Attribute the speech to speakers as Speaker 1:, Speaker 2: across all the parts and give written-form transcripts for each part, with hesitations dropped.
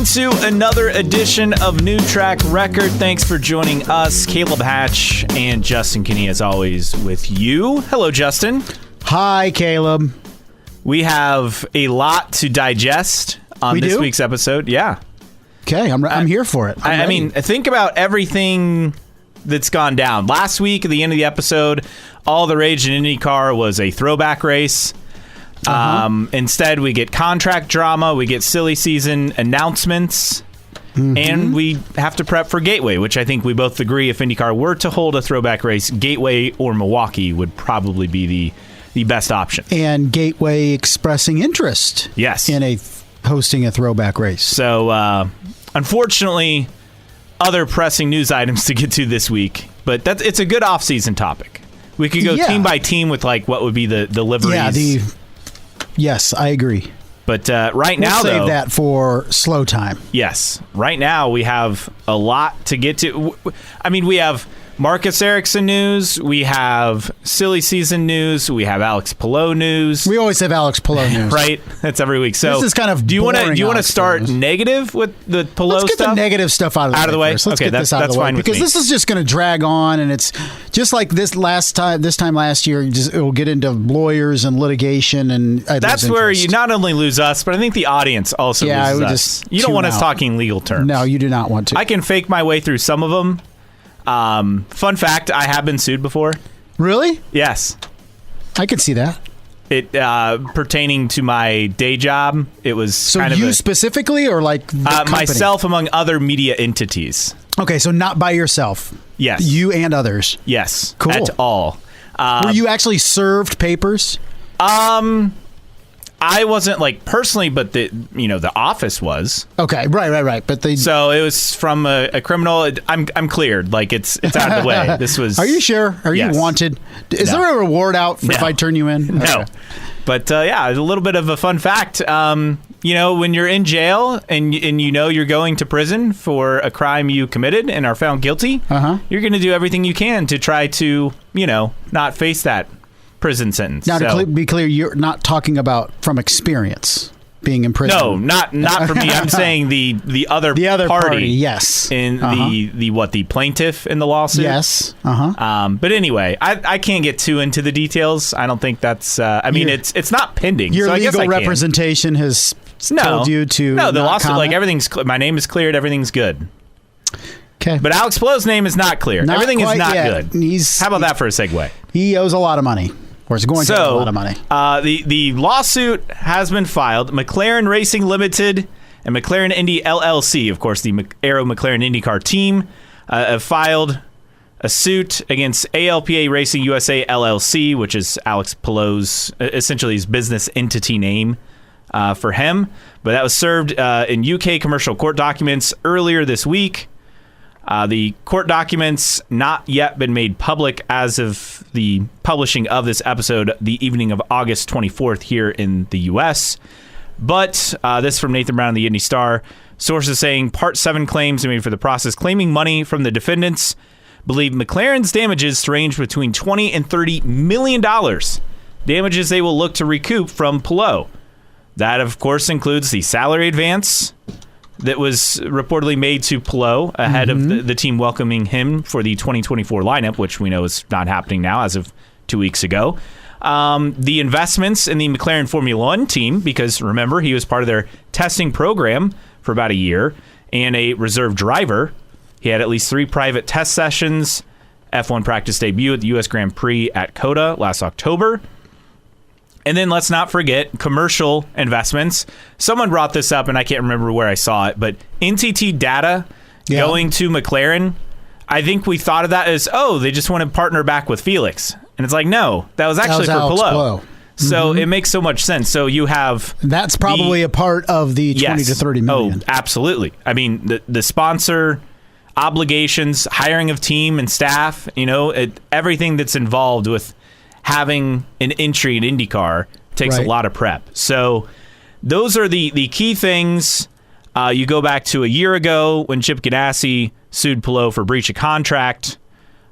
Speaker 1: into another edition of New Track Record. Thanks for joining us. Caleb Hatch and Justin Kinney, as always, with you. Hello, Justin.
Speaker 2: Hi, Caleb.
Speaker 1: We have a lot to digest on this week's episode. Yeah.
Speaker 2: Okay, I'm here for it.
Speaker 1: I mean, think about everything that's gone down. Last week, at the end of the episode, all the rage in IndyCar was a throwback race. Instead, we get contract drama, we get silly season announcements, and we have to prep for Gateway, which I think we both agree if IndyCar were to hold a throwback race, Gateway or Milwaukee would probably be the best option.
Speaker 2: And Gateway expressing interest in hosting a throwback race.
Speaker 1: So, unfortunately, other pressing news items to get to this week, but it's a good off-season topic. We could go team by team with like what would be the liveries.
Speaker 2: Yes, I agree.
Speaker 1: But right now,
Speaker 2: we'll save that for slow time.
Speaker 1: Yes. Right now, we have a lot to get to. I mean, we have Marcus Ericsson news. We have silly season news. We have Alex Palou news.
Speaker 2: We always have Alex Palou news,
Speaker 1: right? That's every week. So
Speaker 2: this is kind of.
Speaker 1: Do you want to start negative with the Palou stuff?
Speaker 2: Let's get the negative stuff out of the way. First. Let's get this out of the way because this is just going to drag on, and it's just like this time last year. It will get into lawyers and litigation, and
Speaker 1: that's where you not only lose us, but I think the audience also loses us. You don't want us talking legal terms.
Speaker 2: No, you do not want to.
Speaker 1: I can fake my way through some of them. Fun fact, I have been sued before.
Speaker 2: Really?
Speaker 1: Yes.
Speaker 2: I could see that.
Speaker 1: It pertaining to my day job, it was kind of
Speaker 2: you specifically or like the
Speaker 1: myself among other media entities.
Speaker 2: Okay, so not by yourself.
Speaker 1: Yes.
Speaker 2: You and others.
Speaker 1: Yes.
Speaker 2: Cool.
Speaker 1: At all.
Speaker 2: Were you actually served papers?
Speaker 1: I wasn't like personally, but the office was.
Speaker 2: Okay, right. But
Speaker 1: so it was from a criminal. I'm cleared. Like it's out of the way. This was.
Speaker 2: Are you sure? Are you wanted? Is there a reward out if I turn you in?
Speaker 1: No. Okay. But a little bit of a fun fact. When you're in jail and you're going to prison for a crime you committed and are found guilty, you're going to do everything you can to try to not face that prison sentence.
Speaker 2: Now, to be clear, you're not talking about from experience being in prison.
Speaker 1: No, not for me. I'm saying the other party.
Speaker 2: Yes.
Speaker 1: In the plaintiff in the lawsuit.
Speaker 2: Yes.
Speaker 1: But anyway, I can't get too into the details. I don't think that's. It's not pending.
Speaker 2: Your
Speaker 1: so
Speaker 2: legal representation has told you to.
Speaker 1: No, the lawsuit,
Speaker 2: comment?
Speaker 1: like everything's. My name is cleared. Everything's good.
Speaker 2: Okay.
Speaker 1: But Alex Palou's name is not clear. Everything is not good. How about that for a segue?
Speaker 2: He owes a lot of money. Or is going to owe a lot of money.
Speaker 1: The lawsuit has been filed. McLaren Racing Limited and McLaren Indy LLC, of course, the Aero McLaren IndyCar team, have filed a suit against ALPA Racing USA LLC, which is Alex Palou's, essentially his business entity name for him. But that was served in UK commercial court documents earlier this week. The court documents not yet been made public as of the publishing of this episode the evening of August 24th here in the U.S. But this from Nathan Brown of the Indy Star. Sources saying Part 7 claims made for the process claiming money from the defendants believe McLaren's damages to range between $20 and $30 million. Damages they will look to recoup from Palou. That, of course, includes the salary advance that was reportedly made to Palou ahead of the team welcoming him for the 2024 lineup, which we know is not happening now as of 2 weeks ago. The investments in the McLaren Formula One team, because remember, he was part of their testing program for about a year and a reserve driver. He had at least 3 private test sessions, F1 practice debut at the U.S. Grand Prix at COTA last October. And then let's not forget commercial investments. Someone brought this up, and I can't remember where I saw it, but NTT Data going to McLaren, I think we thought of that as, they just want to partner back with Felix. And it's like, no, that was actually for Palou. So it makes so much sense. So you have...
Speaker 2: That's probably a part of the 20 to 30 million.
Speaker 1: Oh, absolutely. I mean, the sponsor obligations, hiring of team and staff, everything that's involved with having an entry in IndyCar takes a lot of prep. So those are the key things. You go back to a year ago when Chip Ganassi sued Palou for breach of contract.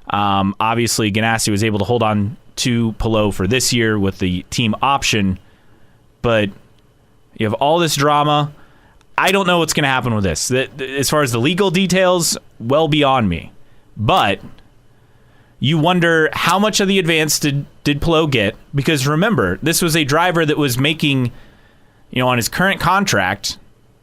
Speaker 1: Obviously, Ganassi was able to hold on to Palou for this year with the team option. But you have all this drama. I don't know what's going to happen with this. As far as the legal details, well beyond me. But you wonder how much of the advance did Palou get? Because remember, this was a driver that was making, on his current contract,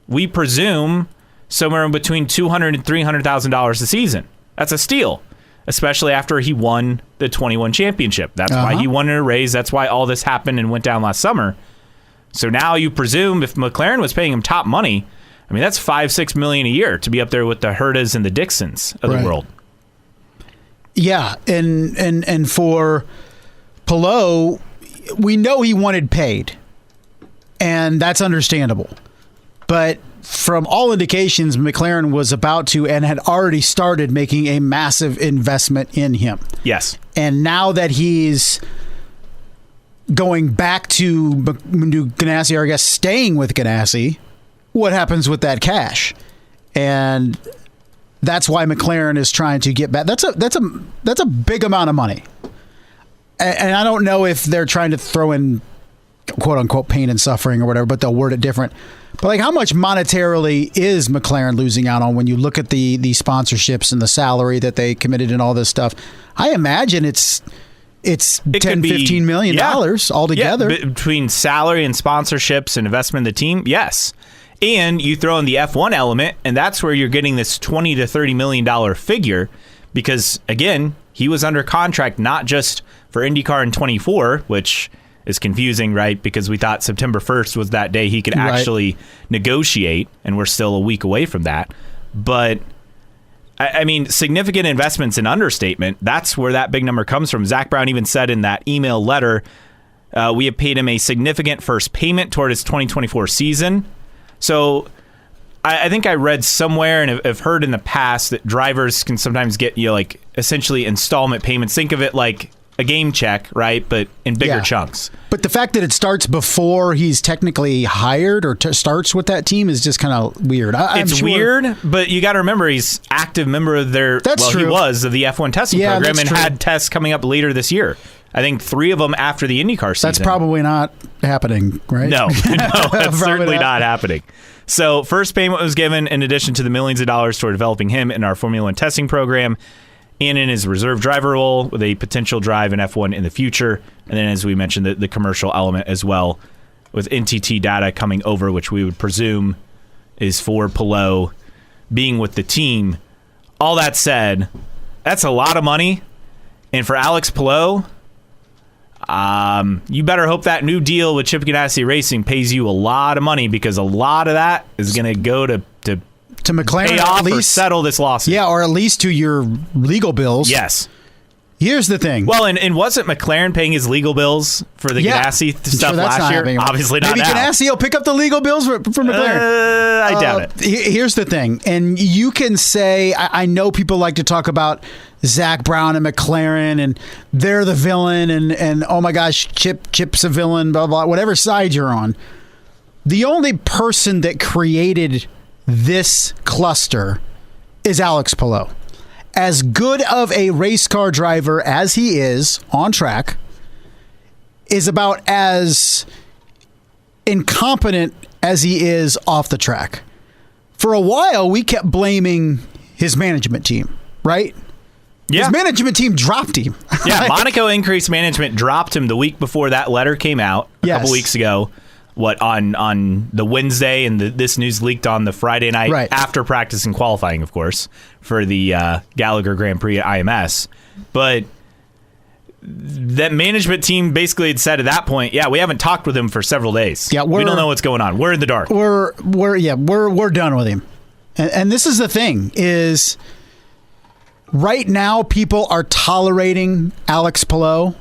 Speaker 1: we presume somewhere in between $200,000 and $300,000 a season. That's a steal, especially after he won the 21 championship. That's why he wanted a raise. That's why all this happened and went down last summer. So now you presume if McLaren was paying him top money, I mean, that's $5-6 million a year to be up there with the Hertas and the Dixons of the world.
Speaker 2: Yeah, and for Palou, we know he wanted paid, and that's understandable. But from all indications, McLaren was about to and had already started making a massive investment in him.
Speaker 1: Yes.
Speaker 2: And now that he's going back to Ganassi, or I guess staying with Ganassi, what happens with that cash? And that's why McLaren is trying to get back. That's a big amount of money. And I don't know if they're trying to throw in quote unquote pain and suffering or whatever, but they'll word it different. But like, how much monetarily is McLaren losing out on when you look at the sponsorships and the salary that they committed and all this stuff? I imagine it's $10-15 million altogether.
Speaker 1: Yeah, between salary and sponsorships and investment in the team, yes. And you throw in the F1 element, and that's where you're getting this $20 to $30 million figure because, again, he was under contract not just for IndyCar in 24, which is confusing, right? Because we thought September 1st was that day he could actually negotiate, and we're still a week away from that. But, I mean, significant investment's an understatement. That's where that big number comes from. Zach Brown even said in that email letter, we have paid him a significant first payment toward his 2024 season. So I think I read somewhere and have heard in the past that drivers can sometimes get, like essentially installment payments. Think of it like a game check, right? But in bigger chunks.
Speaker 2: But the fact that it starts before he's technically hired or starts with that team is just kind of weird.
Speaker 1: It's weird, but you got to remember he's active member of their. That's true. He was of the F1 testing program and had tests coming up later this year. I think 3 of them after the IndyCar season.
Speaker 2: That's probably not happening, right?
Speaker 1: No, that's certainly not happening. So first payment was given in addition to the millions of dollars toward developing him in our Formula One testing program and in his reserve driver role with a potential drive in F1 in the future. And then, as we mentioned, the commercial element as well with NTT data coming over, which we would presume is for Palou being with the team. All that said, that's a lot of money. And for Alex Palou, you better hope that new deal with Chip Ganassi Racing pays you a lot of money because a lot of that is going to go to
Speaker 2: McLaren,
Speaker 1: pay off or settle this lawsuit.
Speaker 2: Yeah, or at least to your legal bills.
Speaker 1: Yes.
Speaker 2: Here's the thing.
Speaker 1: Well, and wasn't McLaren paying his legal bills for the Ganassi stuff last year?
Speaker 2: Happening.
Speaker 1: Obviously not.
Speaker 2: Maybe
Speaker 1: now.
Speaker 2: Ganassi will pick up the legal bills for McLaren.
Speaker 1: I doubt it.
Speaker 2: Here's the thing, and you can say, I know people like to talk about Zach Brown and McLaren, and they're the villain, and oh my gosh, Chip's a villain, blah, blah, whatever side you're on. The only person that created this cluster is Alex Palou. As good of a race car driver as he is on track, is about as incompetent as he is off the track. For a while, we kept blaming his management team, right? Yeah. His management team dropped him.
Speaker 1: Yeah, Monaco Increase Management dropped him the week before that letter came out a couple weeks ago. On the Wednesday, and this news leaked on the Friday night after practice and qualifying, of course, for the Gallagher Grand Prix at IMS. But that management team basically had said at that point, we haven't talked with him for several days. Yeah, we don't know what's going on. We're in the dark.
Speaker 2: We're done with him. And this is the thing is right now people are tolerating Alex Palou.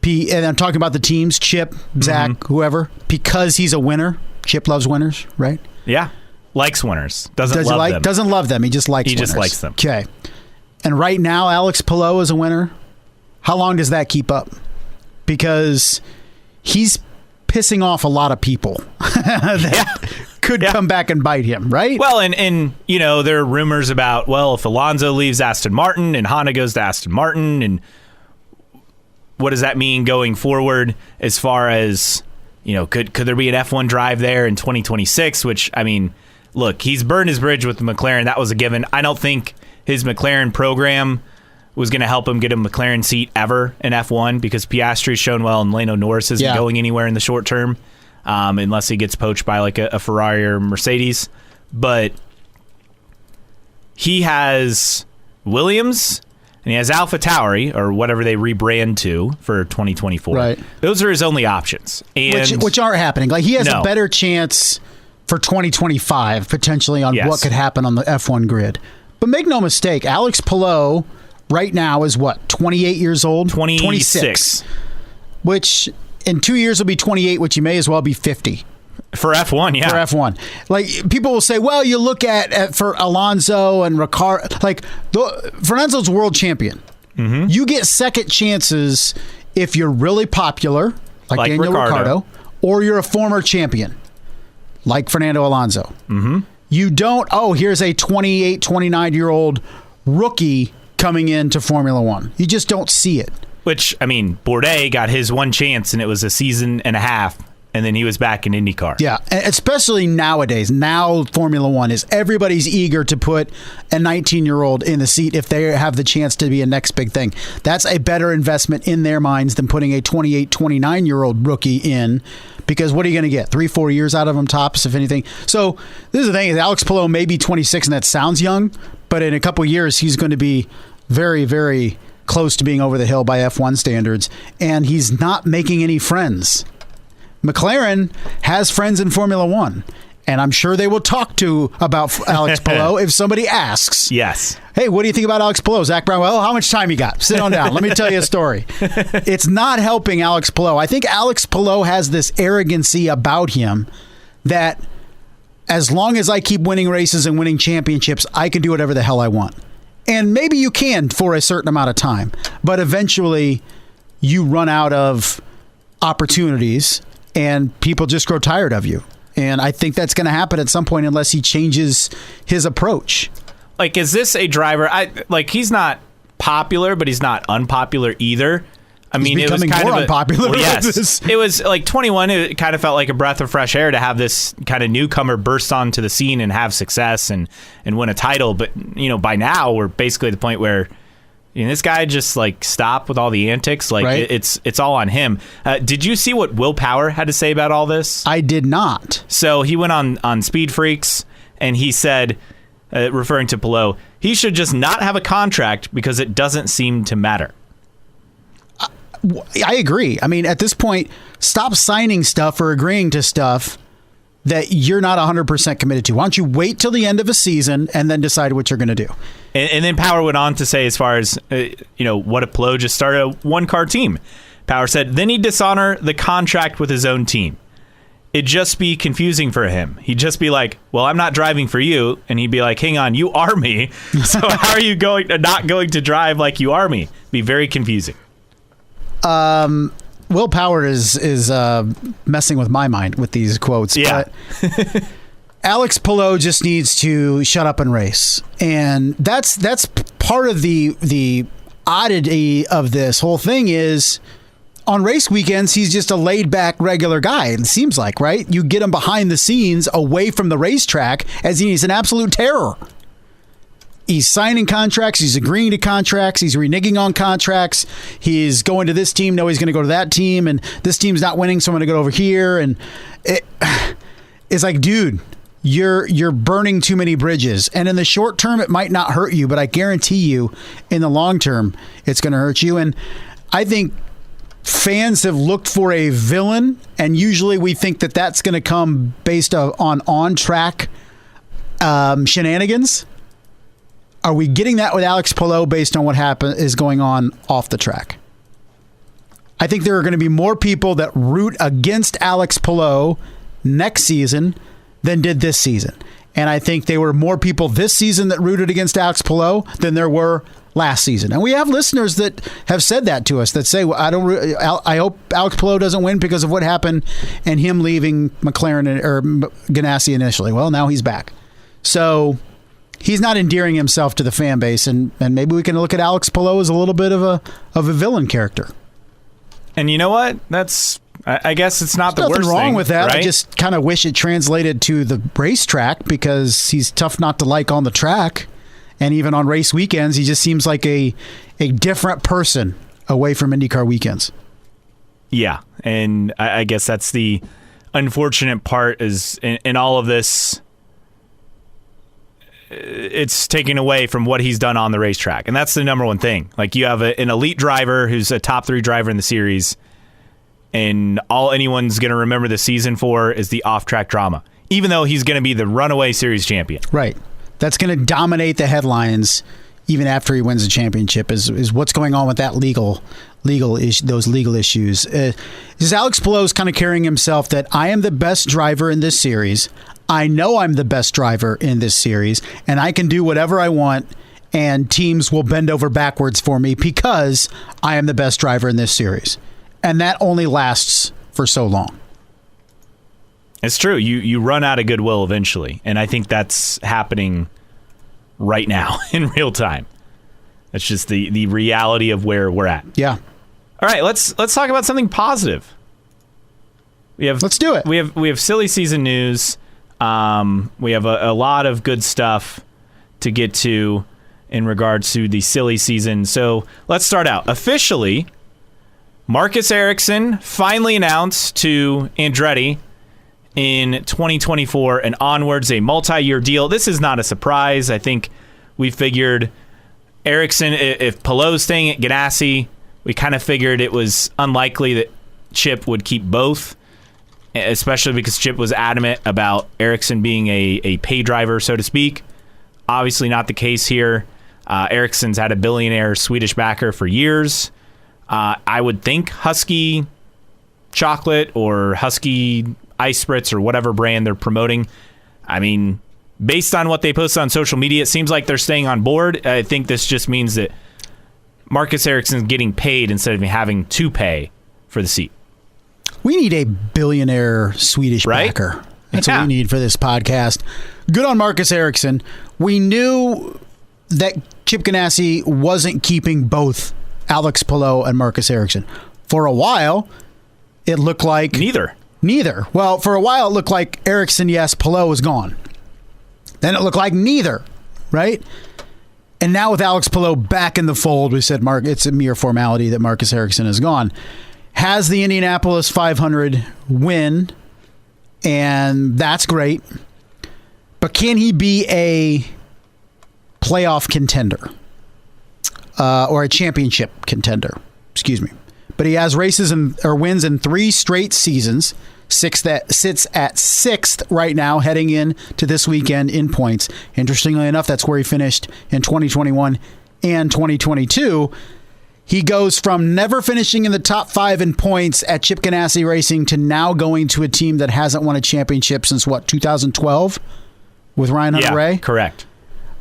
Speaker 2: And I'm talking about the teams, Chip, Zach, whoever, because he's a winner. Chip loves winners, right?
Speaker 1: Yeah. Likes winners. Doesn't love them.
Speaker 2: Doesn't love them. He just likes winners. He just
Speaker 1: likes them.
Speaker 2: Okay. And right now, Alex Palou is a winner. How long does that keep up? Because he's pissing off a lot of people that could come back and bite him, right?
Speaker 1: Well, and there are rumors about, if Alonso leaves Aston Martin and Honda goes to Aston Martin, and what does that mean going forward as far as could there be an F1 drive there in 2026? Which, I mean, look, he's burned his bridge with the McLaren. That was a given. I don't think his McLaren program was going to help him get a McLaren seat ever in F1 because Piastri's shown well and Lando Norris isn't going anywhere in the short term unless he gets poached by like a Ferrari or Mercedes. But he has Williams and he has AlphaTauri or whatever they rebrand to for 2024.
Speaker 2: Right.
Speaker 1: Those are his only options. And
Speaker 2: which aren't happening. Like he has a better chance for 2025 potentially on what could happen on the F1 grid. But make no mistake, Alex Palou right now is what, 28 years old?
Speaker 1: 26.
Speaker 2: Which in 2 years will be 28, which you may as well be 50.
Speaker 1: For F1, yeah.
Speaker 2: For F1. Like, people will say, well, you look at for Alonso and Ricciardo. Like, Fernando's world champion. Mm-hmm. You get second chances if you're really popular, like Daniel Ricciardo, or you're a former champion, like Fernando Alonso. Mm-hmm. You don't, here's a 28, 29-year-old rookie coming into Formula One. You just don't see it.
Speaker 1: Which, I mean, Bourdais got his one chance, and it was a season and a half, and then he was back in IndyCar.
Speaker 2: Yeah, especially nowadays. Now Formula One is everybody's eager to put a 19-year-old in the seat if they have the chance to be a next big thing. That's a better investment in their minds than putting a 28, 29-year-old rookie in, because what are you going to get? 3-4 years out of him tops, if anything. So this is the thing. Alex Palou may be 26, and that sounds young, but in a couple years, he's going to be very, very close to being over the hill by F1 standards, and he's not making any friends. McLaren has friends in Formula One, and I'm sure they will talk about Alex Palou if somebody asks.
Speaker 1: Yes.
Speaker 2: Hey, what do you think about Alex Palou? Zach Brown, well, how much time you got? Sit on down. Let me tell you a story. It's not helping Alex Palou. I think Alex Palou has this arrogancy about him that as long as I keep winning races and winning championships, I can do whatever the hell I want. And maybe you can for a certain amount of time, but eventually you run out of opportunities and people just grow tired of you. And I think that's going to happen at some point unless he changes his approach.
Speaker 1: Like, is this a driver? He's not popular, but he's not unpopular either. I mean,
Speaker 2: it was kind of unpopular.
Speaker 1: Well, yes, it was like 21. It kind of felt like a breath of fresh air to have this kind of newcomer burst onto the scene and have success and win a title. But by now we're basically at the point where this guy just like stop with all the antics. Like
Speaker 2: right.
Speaker 1: It's all on him. Did you see what Will Power had to say about all this?
Speaker 2: I did not.
Speaker 1: So he went on Speed Freaks and he said, referring to Palou, he should just not have a contract because it doesn't seem to matter.
Speaker 2: I agree. I mean, at this point, stop signing stuff or agreeing to stuff that you're not 100% committed to. Why don't you wait till the end of a season and then decide what you're going to do?
Speaker 1: And then Power went on to say, as far as, what if Palou just started a one-car team? Power said, then he'd dishonor the contract with his own team. It'd just be confusing for him. He'd just be like, well, I'm not driving for you. And he'd be like, hang on, you are me. So how are you not going to drive like you are me? Be very confusing.
Speaker 2: Will Power is messing with my mind with these quotes.
Speaker 1: Yeah.
Speaker 2: But Alex Palou just needs to shut up and race. And that's part of the oddity of this whole thing is on race weekends, he's just a laid back regular guy. It seems like, right? You get him behind the scenes away from the racetrack as he's an absolute terror. He's signing contracts. He's agreeing to contracts. He's reneging on contracts. He's going to this team. No, he's going to go to that team. And this team's not winning, so I'm going to go over here. And it's like, dude, you're burning too many bridges. And in the short term, it might not hurt you, but I guarantee you, in the long term, it's going to hurt you. And I think fans have looked for a villain, and usually we think that that's going to come based on track shenanigans. Are we getting that with Alex Palou based on what is going on off the track? I think there are going to be more people that root against Alex Palou next season than did this season. And I think there were more people this season that rooted against Alex Palou than there were last season. And we have listeners that have said that to us, that say, well, I hope Alex Palou doesn't win because of what happened and him leaving McLaren or Ganassi initially. Well, now he's back. So he's not endearing himself to the fan base, and maybe we can look at Alex Palou as a little bit of a villain character.
Speaker 1: And you know what? That's I guess it's not
Speaker 2: There's
Speaker 1: the worst
Speaker 2: nothing wrong
Speaker 1: thing,
Speaker 2: with that.
Speaker 1: right?
Speaker 2: I just kind of wish it translated to the racetrack because he's tough not to like on the track. And even on race weekends, he just seems like a different person away from IndyCar weekends.
Speaker 1: Yeah, and I guess that's the unfortunate part is in all of this, it's taken away from what he's done on the racetrack. And that's the number one thing. Like, you have an elite driver who's a top 3 driver in the series, and all anyone's going to remember the season for is the off-track drama, even though he's going to be the runaway series champion.
Speaker 2: Right. That's going to dominate the headlines even after he wins the championship is what's going on with that those legal issues. Is Alex Palou kind of carrying himself that I am the best driver in this series. I know I'm the best driver in this series, and I can do whatever I want, and teams will bend over backwards for me because I am the best driver in this series. And that only lasts for so long.
Speaker 1: It's true. You run out of goodwill eventually, and I think that's happening right now in real time. That's just the reality of where we're at.
Speaker 2: Yeah.
Speaker 1: All right, let's talk about something positive.
Speaker 2: Let's do it.
Speaker 1: We have silly season news. We have a lot of good stuff to get to in regards to the silly season. So let's start out. Officially, Marcus Ericsson finally announced to Andretti in 2024 and onwards a multi-year deal. This is not a surprise. I think we figured Ericsson, if Palou's staying at Ganassi, we kind of figured it was unlikely that Chip would keep both, especially because Chip was adamant about Ericsson being a pay driver, so to speak. Obviously not the case here. Ericsson's had a billionaire Swedish backer for years. I would think Husky chocolate or Husky ice spritz or whatever brand they're promoting. I mean, based on what they post on social media, it seems like they're staying on board. I think this just means that Marcus Ericsson's getting paid instead of having to pay for the seat.
Speaker 2: We need a billionaire Swedish backer. That's what we need for this podcast. Good on Marcus Ericsson. We knew that Chip Ganassi wasn't keeping both Alex Palou and Marcus Ericsson. For a while, it looked like
Speaker 1: Neither.
Speaker 2: Well, for a while, it looked like Ericsson, yes, Palou was gone. Then it looked like neither, right? And now with Alex Palou back in the fold, we said, Mark, it's a mere formality that Marcus Ericsson is gone. Has the Indianapolis 500 win, and that's great. But can he be a playoff contender or a championship contender? Excuse me. But he has wins in 3 straight seasons. That sits at 6th right now, heading in to this weekend in points. Interestingly enough, that's where he finished in 2021 and 2022. He goes from never finishing in the top 5 in points at Chip Ganassi Racing to now going to a team that hasn't won a championship since, 2012 with Ryan Hunter-Reay?
Speaker 1: Correct.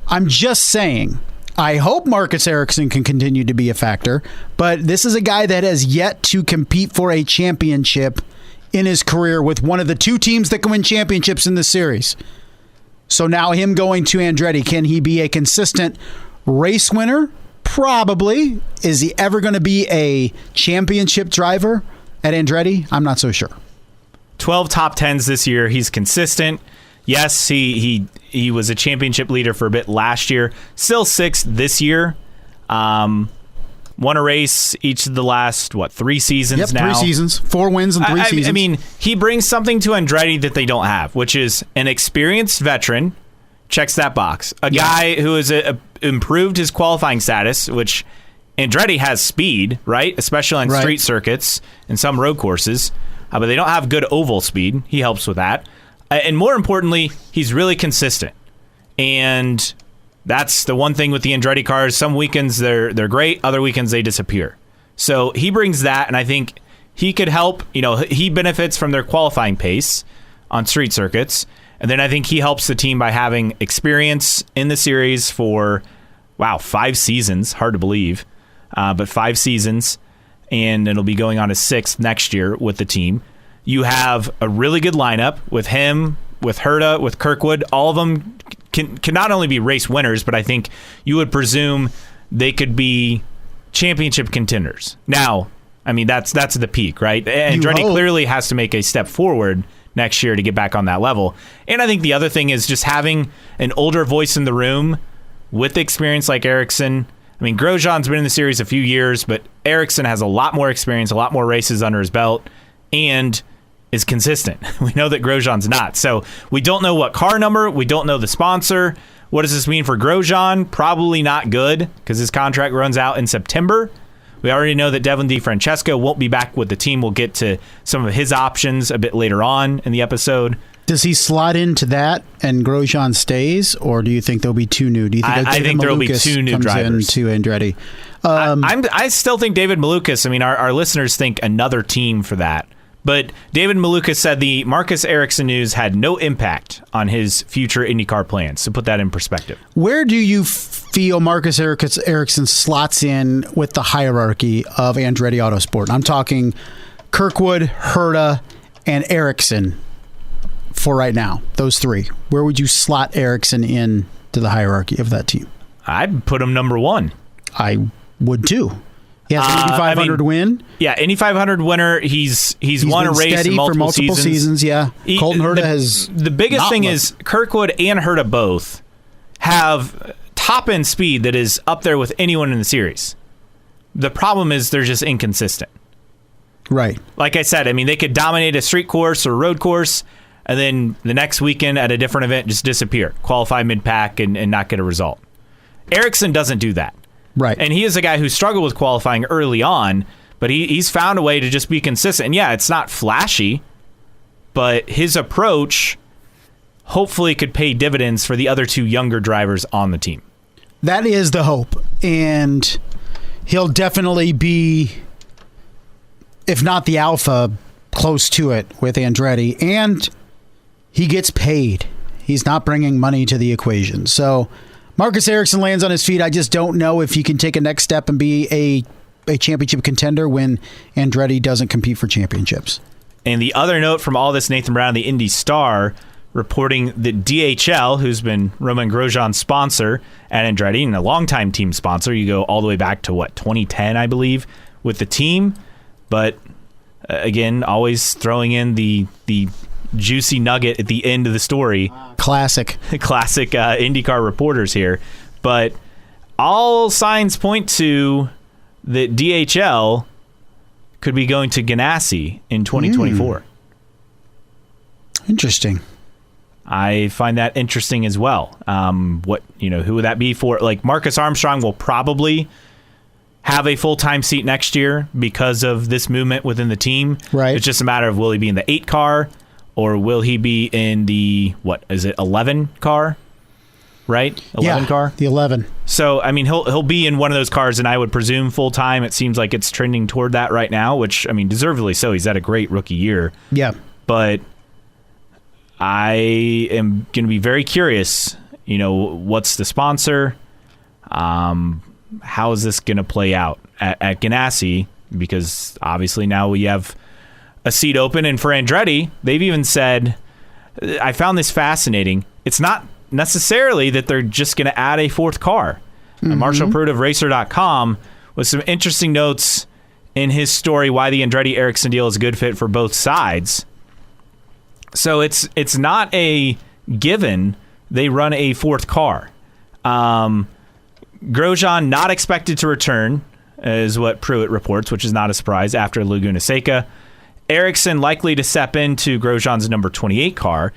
Speaker 2: I'm just saying, I hope Marcus Ericsson can continue to be a factor, but this is a guy that has yet to compete for a championship in his career with one of the 2 teams that can win championships in this series. So now him going to Andretti, can he be a consistent race winner? Probably. Is he ever going to be a championship driver at Andretti? I'm not so sure. 12
Speaker 1: top 10s this year. He's consistent. Yes, he was a championship leader for a bit last year. Still 6th this year. Won a race each of the last, 3 seasons now?
Speaker 2: 3 seasons. 4 wins in 3 seasons.
Speaker 1: I mean, he brings something to Andretti that they don't have, which is an experienced veteran. Checks that box. A guy who has improved his qualifying status, which Andretti has speed, right? Especially on street circuits and some road courses. But they don't have good oval speed. He helps with that. And more importantly, he's really consistent. And that's the one thing with the Andretti cars. Some weekends they're great, other weekends they disappear. So he brings that, and I think he could help. He benefits from their qualifying pace on street circuits, and then I think he helps the team by having experience in the series for 5 seasons. Hard to believe, but 5 seasons, and it'll be going on his 6th next year with the team. You have a really good lineup with him, with Herta, with Kirkwood. All of them can not only be race winners, but I think you would presume they could be championship contenders. Now, I mean, that's the peak, right? Andretti clearly has to make a step forward next year to get back on that level. And I think the other thing is just having an older voice in the room with experience like Ericsson. I mean, Grosjean's been in the series a few years, but Ericsson has a lot more experience, a lot more races under his belt, and is consistent. We know that Grosjean's not. So we don't know what car number. We don't know the sponsor. What does this mean for Grosjean? Probably not good because his contract runs out in September. We already know that Devlin DeFrancesco won't be back with the team. We'll get to some of his options a bit later on in the episode.
Speaker 2: Does he slot into that and Grosjean stays, or do you think there'll be two new? Do you think
Speaker 1: I think there will be two new drivers
Speaker 2: to Andretti?
Speaker 1: I still think David Malukas. I mean, our listeners think another team for that. But David Malukas said the Marcus Ericsson news had no impact on his future IndyCar plans. To put that in perspective,
Speaker 2: where do you feel Marcus Ericsson slots in with the hierarchy of Andretti Autosport? I'm talking Kirkwood, Herta, and Ericsson for right now. Those three. Where would you slot Ericsson in to the hierarchy of that team?
Speaker 1: I'd put him number one.
Speaker 2: I would too. He has an Indy 500 win.
Speaker 1: Yeah, Indy 500 winner. He's won a race in multiple
Speaker 2: seasons. Yeah, Colton Herta has.
Speaker 1: The biggest thing is Kirkwood and Herta both have top end speed that is up there with anyone in the series. The problem is they're just inconsistent.
Speaker 2: Right.
Speaker 1: Like I said, I mean, they could dominate a street course or road course, and then the next weekend at a different event just disappear, qualify mid-pack, and not get a result. Ericsson doesn't do that.
Speaker 2: Right.
Speaker 1: And he is a guy who struggled with qualifying early on, but he's found a way to just be consistent. And yeah, it's not flashy, but his approach hopefully could pay dividends for the other two younger drivers on the team.
Speaker 2: That is the hope. And he'll definitely be, if not the alpha, close to it with Andretti. And he gets paid. He's not bringing money to the equation. So Marcus Ericsson lands on his feet. I just don't know if he can take a next step and be a championship contender when Andretti doesn't compete for championships.
Speaker 1: And the other note from all this, Nathan Brown, the Indy Star, reporting that DHL, who's been Romain Grosjean's sponsor at Andretti and a longtime team sponsor, you go all the way back to, 2010, I believe, with the team. But, again, always throwing in the juicy nugget at the end of the story. Classic IndyCar reporters here. But all signs point to that DHL could be going to Ganassi in 2024.
Speaker 2: Interesting.
Speaker 1: I find that interesting as well. Who would that be for? Like, Marcus Armstrong will probably have a full-time seat next year because of this movement within the team.
Speaker 2: Right.
Speaker 1: It's just a matter of, will he be in the 8 car? Or will he be in the, 11 car? Right? 11 car?
Speaker 2: The 11.
Speaker 1: So, I mean, he'll be in one of those cars, and I would presume full-time. It seems like it's trending toward that right now, which, I mean, deservedly so. He's had a great rookie year.
Speaker 2: Yeah.
Speaker 1: But I am going to be very curious, what's the sponsor? How is this going to play out at Ganassi? Because, obviously, now we have a seat open, and for Andretti, they've even said, I found this fascinating, it's not necessarily that they're just going to add a 4th car. Marshall Pruitt of Racer.com with some interesting notes in his story why the Andretti Ericsson deal is a good fit for both sides. So it's not a given they run a 4th car. Grosjean not expected to return, is what Pruitt reports, which is not a surprise after Laguna Seca. Ericsson likely to step into Grosjean's number 28 car.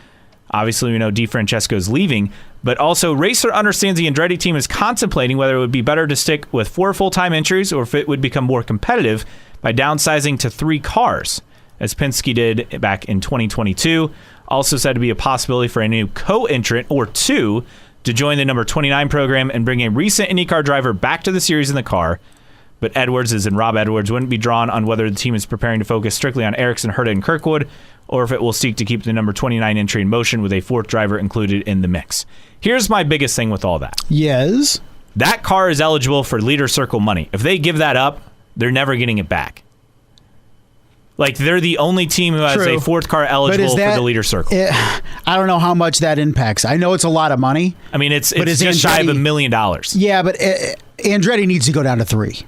Speaker 1: Obviously, we know DeFrancesco's leaving, but also Racer understands the Andretti team is contemplating whether it would be better to stick with 4 full-time entries or if it would become more competitive by downsizing to 3 cars, as Penske did back in 2022. Also said to be a possibility for a new co-entrant or 2 to join the number 29 program and bring a recent IndyCar driver back to the series in the car. But Edwards, as in Rob Edwards, wouldn't be drawn on whether the team is preparing to focus strictly on Ericsson, Herta, and Kirkwood, or if it will seek to keep the number 29 entry in motion with a 4th driver included in the mix. Here's my biggest thing with all that.
Speaker 2: Yes.
Speaker 1: That car is eligible for leader circle money. If they give that up, they're never getting it back. Like, they're the only team who has a 4th car eligible for the leader circle.
Speaker 2: I don't know how much that impacts. I know it's a lot of money.
Speaker 1: I mean, it's just shy of $1 million.
Speaker 2: Yeah, but Andretti needs to go down to 3.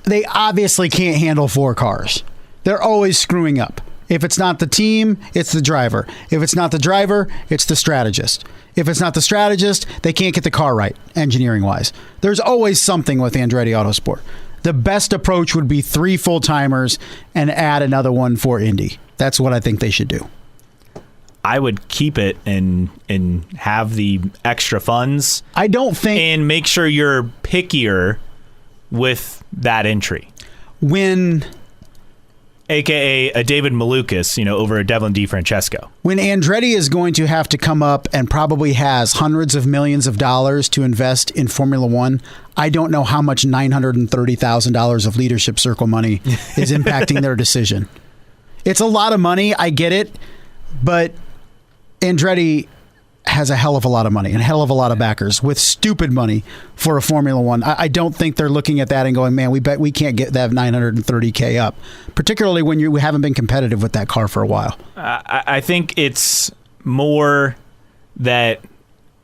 Speaker 2: they obviously can't handle 4 cars. They're always screwing up. If it's not the team, it's the driver. If it's not the driver, it's the strategist. If it's not the strategist, they can't get the car right, engineering-wise. There's always something with Andretti Autosport. The best approach would be 3 full-timers and add another one for Indy. That's what I think they should do.
Speaker 1: I would keep it and have the extra funds.
Speaker 2: I don't think...
Speaker 1: And make sure you're pickier with that entry.
Speaker 2: When...
Speaker 1: AKA a David Malukas, over a Devlin DeFrancesco.
Speaker 2: When Andretti is going to have to come up and probably has hundreds of millions of dollars to invest in Formula One, I don't know how much $930,000 of leadership circle money is impacting their decision. It's a lot of money, I get it, but Andretti has a hell of a lot of money and a hell of a lot of backers with stupid money for a Formula One. I don't think they're looking at that and going, man, we bet we can't get that $930K up, particularly when you haven't been competitive with that car for a while.
Speaker 1: I think it's more that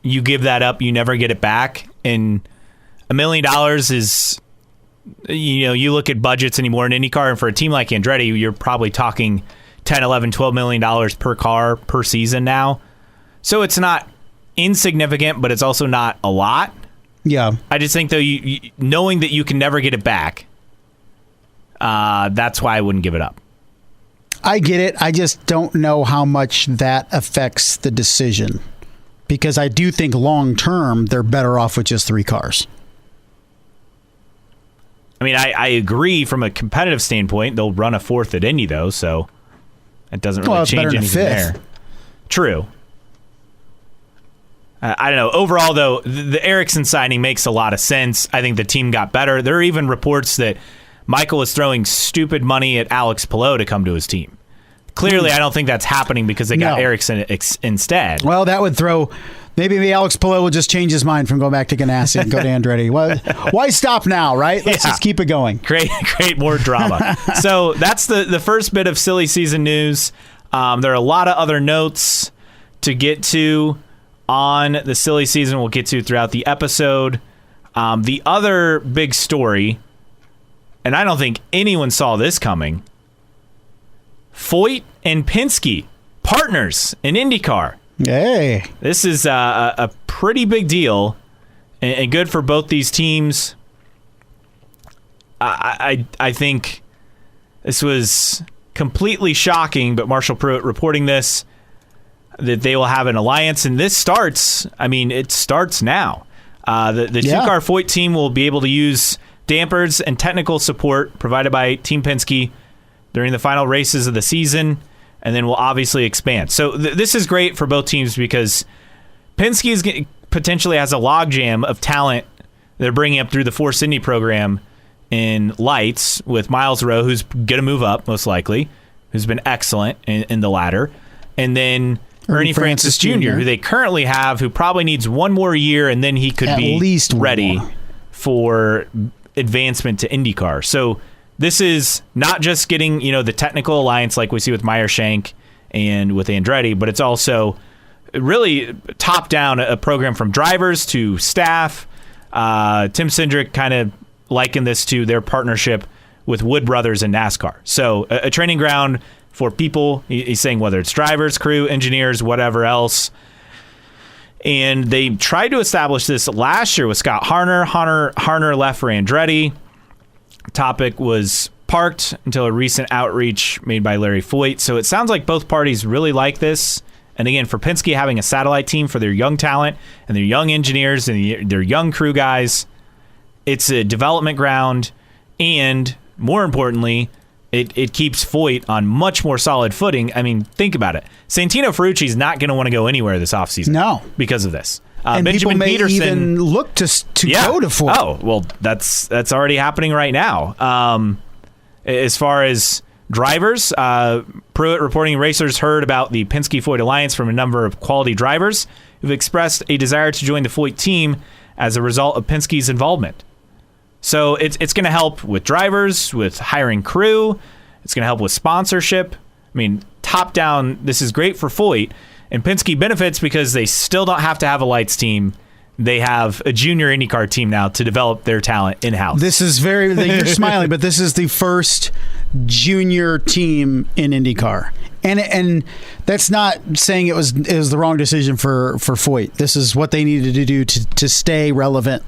Speaker 1: you give that up, you never get it back. And $1 million is, you look at budgets anymore in IndyCar, and for a team like Andretti, you're probably talking $10, $11, $12 million per car per season now. So it's not insignificant, but it's also not a lot.
Speaker 2: Yeah.
Speaker 1: I just think, though, you knowing that you can never get it back, that's why I wouldn't give it up.
Speaker 2: I get it. I just don't know how much that affects the decision, because I do think long term they're better off with just 3 cars.
Speaker 1: I mean, I agree from a competitive standpoint. They'll run a 4th at Indy, though, so it doesn't really change anything there. True. I don't know. Overall, though, the Ericsson signing makes a lot of sense. I think the team got better. There are even reports that Michael was throwing stupid money at Alex Palou to come to his team. Clearly, I don't think that's happening because they got Ericsson instead.
Speaker 2: Well, that would throw... Maybe Alex Palou will just change his mind from going back to Ganassi and go to Andretti. Why stop now, right? Let's just keep it going.
Speaker 1: Create more drama. So that's the first bit of silly season news. There are a lot of other notes to get to on the silly season we'll get to throughout the episode. The other big story, and I don't think anyone saw this coming, Foyt and Penske, partners in IndyCar.
Speaker 2: Hey.
Speaker 1: This is a pretty big deal and good for both these teams. I think this was completely shocking, but Marshall Pruitt reporting this, that they will have an alliance, and this starts, it starts now. The two-car Foyt team will be able to use dampers and technical support provided by Team Penske during the final races of the season, and then will obviously expand. So this is great for both teams because Penske potentially has a logjam of talent they're bringing up through the Force Indy program in lights with Miles Rowe, who's going to move up most likely, who's been excellent in the ladder, and then Ernie Francis Jr., who they currently have, who probably needs one more year, and then he could be ready for advancement to IndyCar. So this is not just getting, the technical alliance like we see with Meyershank and with Andretti, but it's also really top down a program from drivers to staff. Tim Cindric kind of likened this to their partnership with Wood Brothers in NASCAR. So a training ground for people, he's saying, whether it's drivers, crew, engineers, whatever else. And they tried to establish this last year with Scott Harner. Harner left for Andretti. Topic was parked until a recent outreach made by Larry Foyt. So it sounds like both parties really like this. And again, for Penske having a satellite team for their young talent and their young engineers and their young crew guys, it's a development ground. And more importantly, it keeps Foyt on much more solid footing. Think about it. Santino Ferrucci's not going to want to go anywhere this offseason.
Speaker 2: No.
Speaker 1: Because of this.
Speaker 2: And
Speaker 1: Benjamin
Speaker 2: people may
Speaker 1: Peterson
Speaker 2: even look to go to Foyt.
Speaker 1: Oh, well, that's already happening right now. As far as drivers, Pruitt reporting racers heard about the Penske-Foyt alliance from a number of quality drivers who've expressed a desire to join the Foyt team as a result of Penske's involvement. So it's going to help with drivers, with hiring crew. It's going to help with sponsorship. Top down, this is great for Foyt. And Penske benefits because they still don't have to have a lights team. they have a junior IndyCar team now to develop their talent in-house.
Speaker 2: This is you're smiling, but this is the first junior team in IndyCar. And that's not saying it was the wrong decision for Foyt. This is what they needed to do to stay relevant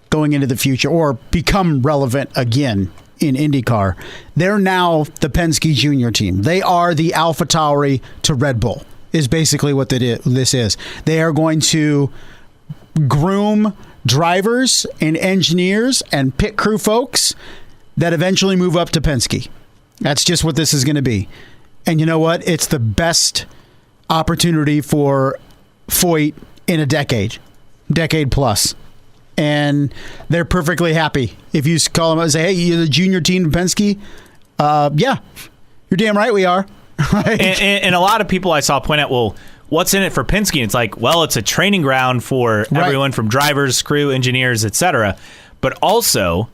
Speaker 2: going into the future or become relevant again in IndyCar. They're now the Penske junior team. They are the AlphaTauri to Red Bull is basically what this is. They are going to groom drivers and engineers and pit crew folks that eventually move up to Penske. That's just what this is going to be. And you know what? It's the best opportunity for Foyt in a decade plus. And they're perfectly happy. If you call them and say, hey, you're the junior team in Penske, yeah, you're damn right we are. Right?
Speaker 1: And a lot of people I saw point out, well, what's in it for Penske? And it's like, well, it's a training ground for everyone from drivers, crew, engineers, etc. But also,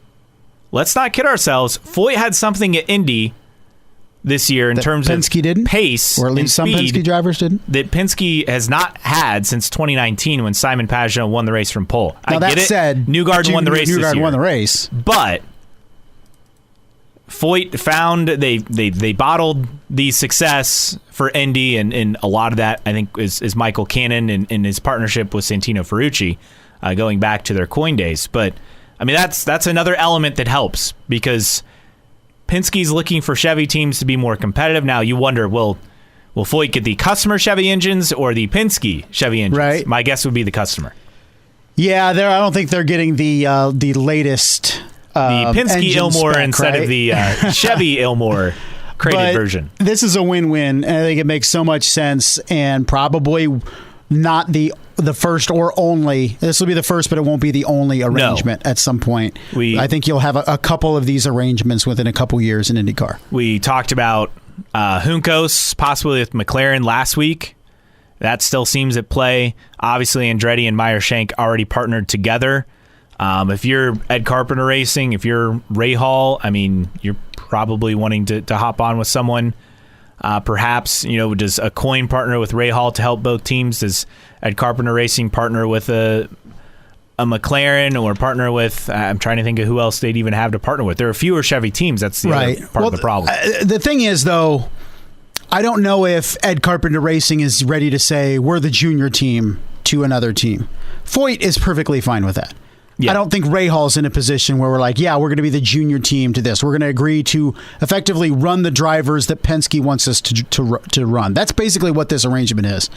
Speaker 1: let's not kid ourselves, Foyt had something at Indy this year in terms
Speaker 2: Penske
Speaker 1: of
Speaker 2: didn't?
Speaker 1: pace,
Speaker 2: or at least some
Speaker 1: speed,
Speaker 2: Penske drivers didn't.
Speaker 1: that Penske has not had since 2019 when Simon Pagenaud won the race from pole.
Speaker 2: Now,
Speaker 1: I
Speaker 2: that
Speaker 1: get it.
Speaker 2: said,
Speaker 1: Newgarden won the race this year.
Speaker 2: Newgarden won the race,
Speaker 1: but Foyt found they bottled the success for Indy, and a lot of that I think is Michael Cannon and his partnership with Santino Ferrucci going back to their Coin days. But I mean that's another element that helps because Penske's looking for Chevy teams to be more competitive. Now you wonder, will Foyt get the customer Chevy engines or the Penske Chevy engines?
Speaker 2: Right.
Speaker 1: My guess would be the customer.
Speaker 2: Yeah, I don't think they're getting the latest.
Speaker 1: The Penske Ilmore
Speaker 2: spec,
Speaker 1: instead
Speaker 2: right?
Speaker 1: of the Chevy Ilmore crated version.
Speaker 2: This is a win-win, and I think it makes so much sense, and probably not the first or only. This will be the first, but it won't be the only arrangement at some point. I think you'll have a couple of these arrangements within a couple years in IndyCar.
Speaker 1: We talked about Juncos possibly with McLaren last week. That still seems at play. Obviously, Andretti and Meyer-Shank already partnered together. If you're Ed Carpenter Racing, if you're Ray Hall, I mean, you're probably wanting to hop on with someone. Perhaps, does a Coin partner with Ray Hall to help both teams? Does Ed Carpenter Racing partner with a McLaren or partner with, I'm trying to think of who else they'd even have to partner with. There are fewer Chevy teams. That's the other part of the problem.
Speaker 2: The thing is, though, I don't know if Ed Carpenter Racing is ready to say, we're the junior team to another team. Foyt is perfectly fine with that. Yeah. I don't think Ray Hall's in a position where we're like, yeah, we're going to be the junior team to this. We're going to agree to effectively run the drivers that Penske wants us to run. That's basically what this arrangement is.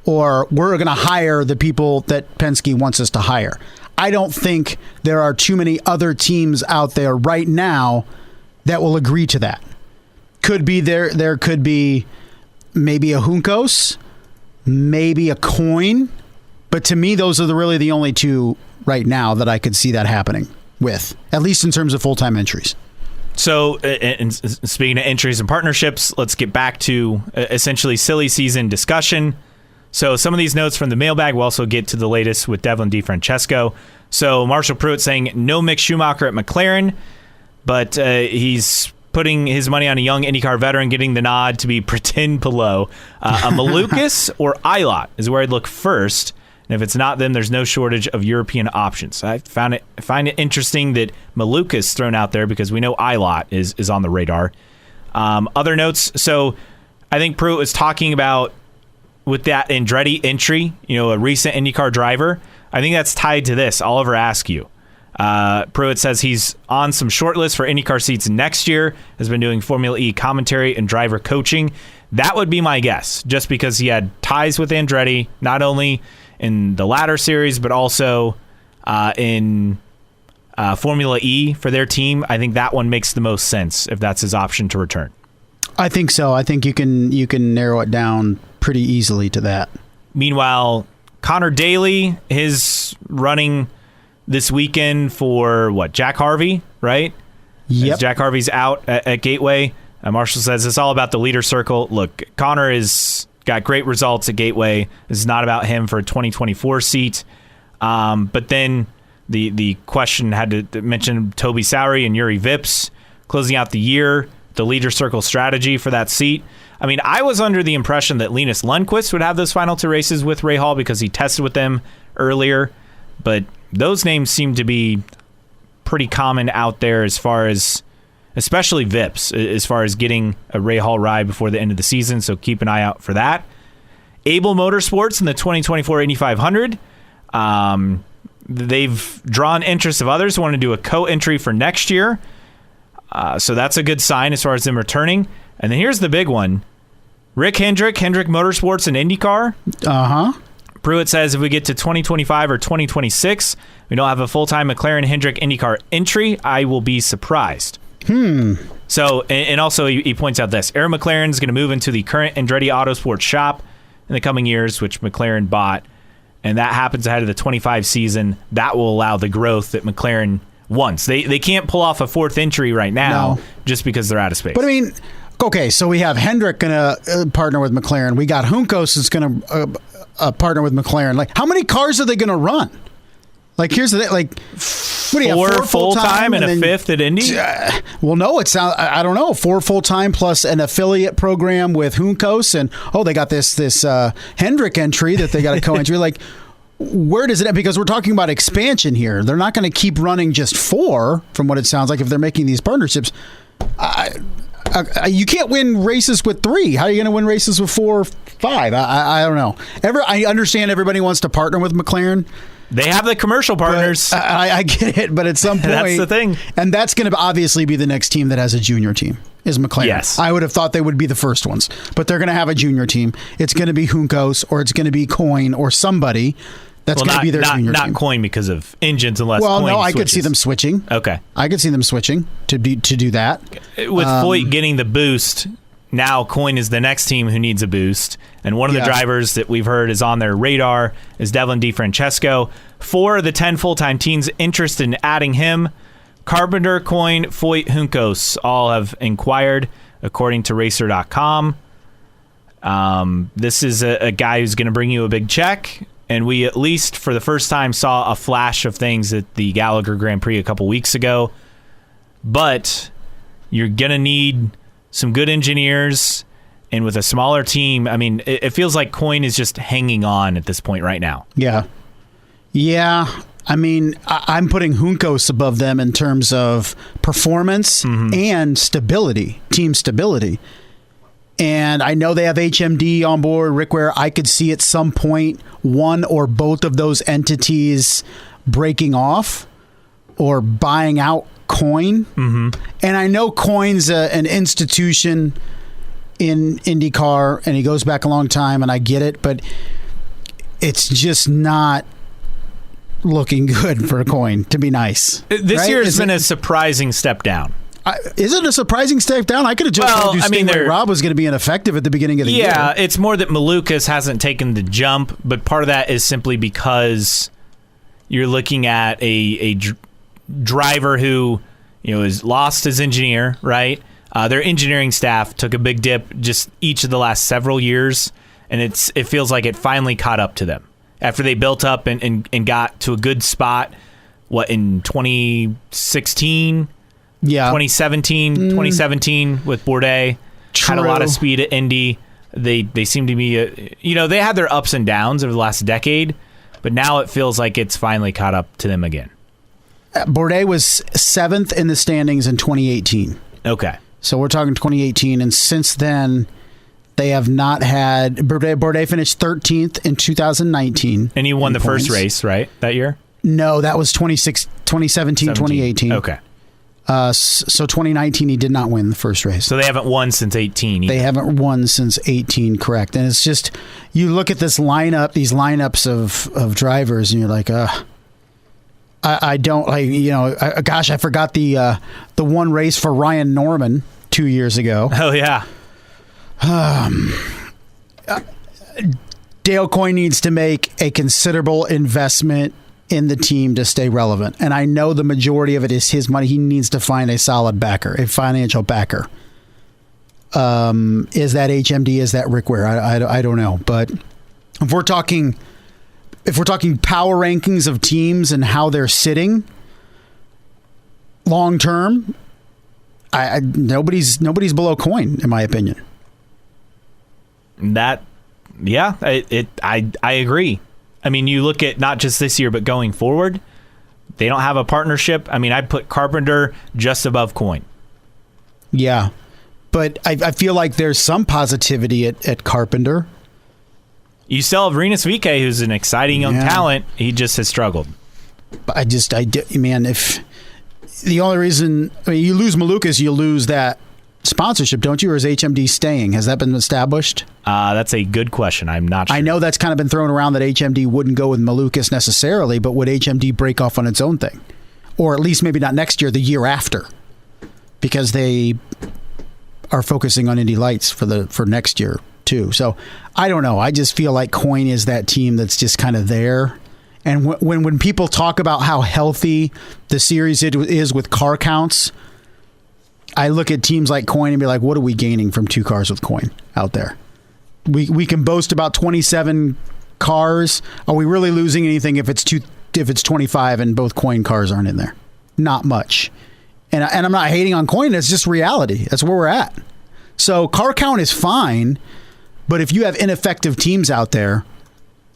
Speaker 2: Or we're going to hire the people that Penske wants us to hire. I don't think there are too many other teams out there right now that will agree to that. Could be there could be maybe a Juncos, maybe a Coin, but to me, those are really the only two right now that I could see that happening with, at least in terms of full-time entries.
Speaker 1: So, and speaking of entries and partnerships, let's get back to essentially silly season discussion. So some of these notes from the mailbag, we'll also get to the latest with Devlin DeFrancesco. So Marshall Pruitt saying no Mick Schumacher at McLaren, but he's putting his money on a young IndyCar veteran getting the nod to be pretend Palou. A Malukas or Ilott is where I'd look first. And if it's not them, there's no shortage of European options. I find it interesting that Malukas is thrown out there because we know Ilott is on the radar. Other notes. So I think Pruitt was talking about with that Andretti entry, a recent IndyCar driver. I think that's tied to this. Oliver Askew. Pruitt says he's on some short lists for IndyCar seats next year, has been doing Formula E commentary and driver coaching. That would be my guess, just because he had ties with Andretti, not only in the latter series, but also in Formula E for their team. I think that one makes the most sense if that's his option to return.
Speaker 2: I think so. I think you can narrow it down pretty easily to that.
Speaker 1: Meanwhile, Connor Daly, his running this weekend for Jack Harvey, right?
Speaker 2: Yep.
Speaker 1: As Jack Harvey's out at Gateway. Marshall says it's all about the leader circle. Look, Connor is got great results at Gateway. This is not about him for a 2024 seat. But then the question had to mention Toby Sowery and Yuri Vips closing out the year, the leader circle strategy for that seat. I mean, I was under the impression that Linus Lundqvist would have those final two races with Ray Hall because he tested with them earlier. but those names seem to be pretty common out there as far as, especially VIPs, as far as getting a Ray Hall ride before the end of the season, so keep an eye out for that. Able Motorsports in the 2024 Indy 500. They've drawn interest of others who want to do a co-entry for next year. So that's a good sign as far as them returning. And then here's the big one. Rick Hendrick Motorsports and IndyCar. Pruitt says if we get to 2025 or 2026, we don't have a full-time McLaren Hendrick IndyCar entry, I will be surprised. So, and also he points out this. Aaron McLaren is going to move into the current Andretti Autosport shop in the coming years, which McLaren bought. And that happens ahead of the 25 season. That will allow the growth that McLaren wants. They can't pull off a fourth entry right now just because they're out of space.
Speaker 2: But I mean, okay, so we have Hendrick going to partner with McLaren. We got Juncos is going to partner with McLaren. Like, how many cars are they going to run? Like, here's the thing. Like, what do you have,
Speaker 1: 4 full-time and a fifth at Indy?
Speaker 2: Well, no, it sounds, I don't know, 4 full-time plus an affiliate program with Juncos, and they got this Hendrick entry that they got a co-entry. Like, where does it end? Because we're talking about expansion here. They're not going to keep running just 4, from what it sounds like, if they're making these partnerships. You can't win races with 3. How are you going to win races with 4 or 5? I don't know. I understand everybody wants to partner with McLaren.
Speaker 1: They have the commercial partners.
Speaker 2: I get it, but at some point...
Speaker 1: That's the thing.
Speaker 2: And that's going to obviously be the next team that has a junior team, is McLaren.
Speaker 1: Yes.
Speaker 2: I would have thought they would be the first ones, but they're going to have a junior team. It's going to be Juncos, or it's going to be Coyne, or somebody that's going to be their junior team.
Speaker 1: Not Coyne because of engines, unless Coyne
Speaker 2: I
Speaker 1: switches.
Speaker 2: could see them switching.
Speaker 1: Okay.
Speaker 2: I could see them switching to do that.
Speaker 1: With Foyt getting the boost... Now Coyne is the next team who needs a boost. And one of the drivers that we've heard is on their radar is Devlin DeFrancesco. 4 of the 10 full-time teams interested in adding him. Carpenter, Coyne, Foyt, Juncos all have inquired, according to Racer.com. This is a guy who's going to bring you a big check. And we, at least for the first time, saw a flash of things at the Gallagher Grand Prix a couple weeks ago. But you're going to need... some good engineers, and with a smaller team, I mean, it feels like Coyne is just hanging on at this point right now.
Speaker 2: Yeah. I mean, I'm putting Juncos above them in terms of performance and stability, team stability. And I know they have HMD on board, Rick Ware. I could see at some point one or both of those entities breaking off or buying out Coyne. And I know Coyne's an institution in IndyCar, and he goes back a long time, and I get it, but it's just not looking good for Coyne, to be nice.
Speaker 1: This year has been a surprising step down.
Speaker 2: Is it a surprising step down? I could have just told you Stingray Rob was going to be ineffective at the beginning of the year.
Speaker 1: Yeah, it's more that Malukas hasn't taken the jump, but part of that is simply because you're looking at a driver who has lost his engineer, right? Their engineering staff took a big dip just each of the last several years, and it feels like it finally caught up to them after they built up and got to a good spot. What, in 2016? Yeah, 2017 with Bourdais.
Speaker 2: True.
Speaker 1: Had a lot of speed at Indy. They seem to be they had their ups and downs over the last decade, but now it feels like it's finally caught up to them again.
Speaker 2: Bourdais was 7th in the standings in 2018.
Speaker 1: Okay.
Speaker 2: So we're talking 2018, and since then, they have not had... Bourdais finished 13th in 2019.
Speaker 1: And he won the first race, right, that year?
Speaker 2: No, that was 2017, 2018.
Speaker 1: Okay.
Speaker 2: So 2019, he did not win the first race.
Speaker 1: So they haven't won since 18 either.
Speaker 2: They haven't won since 18, correct. And it's just, you look at this lineup, these lineups of drivers, and you're like, I don't gosh, I forgot the one race for Ryan Norman 2 years ago.
Speaker 1: Oh yeah.
Speaker 2: Dale Coyne needs to make a considerable investment in the team to stay relevant, and I know the majority of it is his money. He needs to find a solid backer, a financial backer. Is that HMD? Is that Rick Ware? I don't know, but if we're talking power rankings of teams and how they're sitting long term, nobody's below Coyne, in my opinion.
Speaker 1: I agree. I mean, you look at not just this year, but going forward, they don't have a partnership. I mean, I'd put Carpenter just above Coyne.
Speaker 2: Yeah, but I feel like there's some positivity at Carpenter.
Speaker 1: You still have Rinus VeeKay, who's an exciting young talent. He just has struggled.
Speaker 2: But man, if the only reason you lose Malukas, you lose that sponsorship, don't you? Or is HMD staying? Has that been established?
Speaker 1: That's a good question. I'm not sure.
Speaker 2: I know that's kind of been thrown around that HMD wouldn't go with Malukas necessarily, but would HMD break off on its own thing? Or at least maybe not next year, the year after. Because they are focusing on Indy Lights for next year too. So I don't know. I just feel like Coyne is that team that's just kind of there. And when people talk about how healthy the series is with car counts, I look at teams like Coyne and be like, what are we gaining from 2 cars with Coyne out there? We can boast about 27 cars. Are we really losing anything if it's 25 and both Coyne cars aren't in there? Not much. And I'm not hating on Coyne. It's just reality. That's where we're at. So car count is fine, but if you have ineffective teams out there,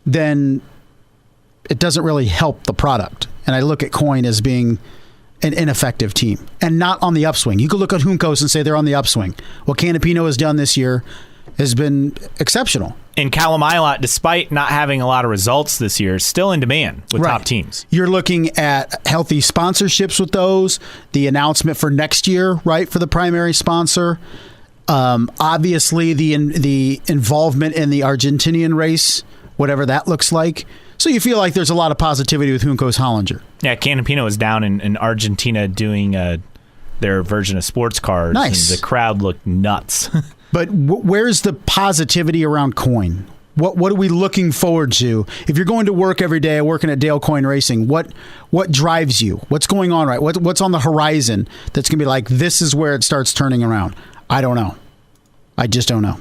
Speaker 2: then it doesn't really help the product. And I look at Coyne as being an ineffective team and not on the upswing. You could look at Juncos and say they're on the upswing. What Canapino has done this year has been exceptional.
Speaker 1: And Callum Ilott, despite not having a lot of results this year, is still in demand with top teams.
Speaker 2: You're looking at healthy sponsorships with those, the announcement for next year, right, for the primary sponsor. Obviously, the involvement in the Argentinian race, whatever that looks like. So you feel like there's a lot of positivity with Juncos Hollinger.
Speaker 1: Yeah, Canapino is down in Argentina doing their version of sports cars.
Speaker 2: Nice.
Speaker 1: And the crowd looked nuts.
Speaker 2: But where's the positivity around Coyne? What are we looking forward to? If you're going to work every day, working at Dale Coyne Racing, what drives you? What's going on, right? What's on the horizon that's going to be like, this is where it starts turning around? I don't know. I just don't know.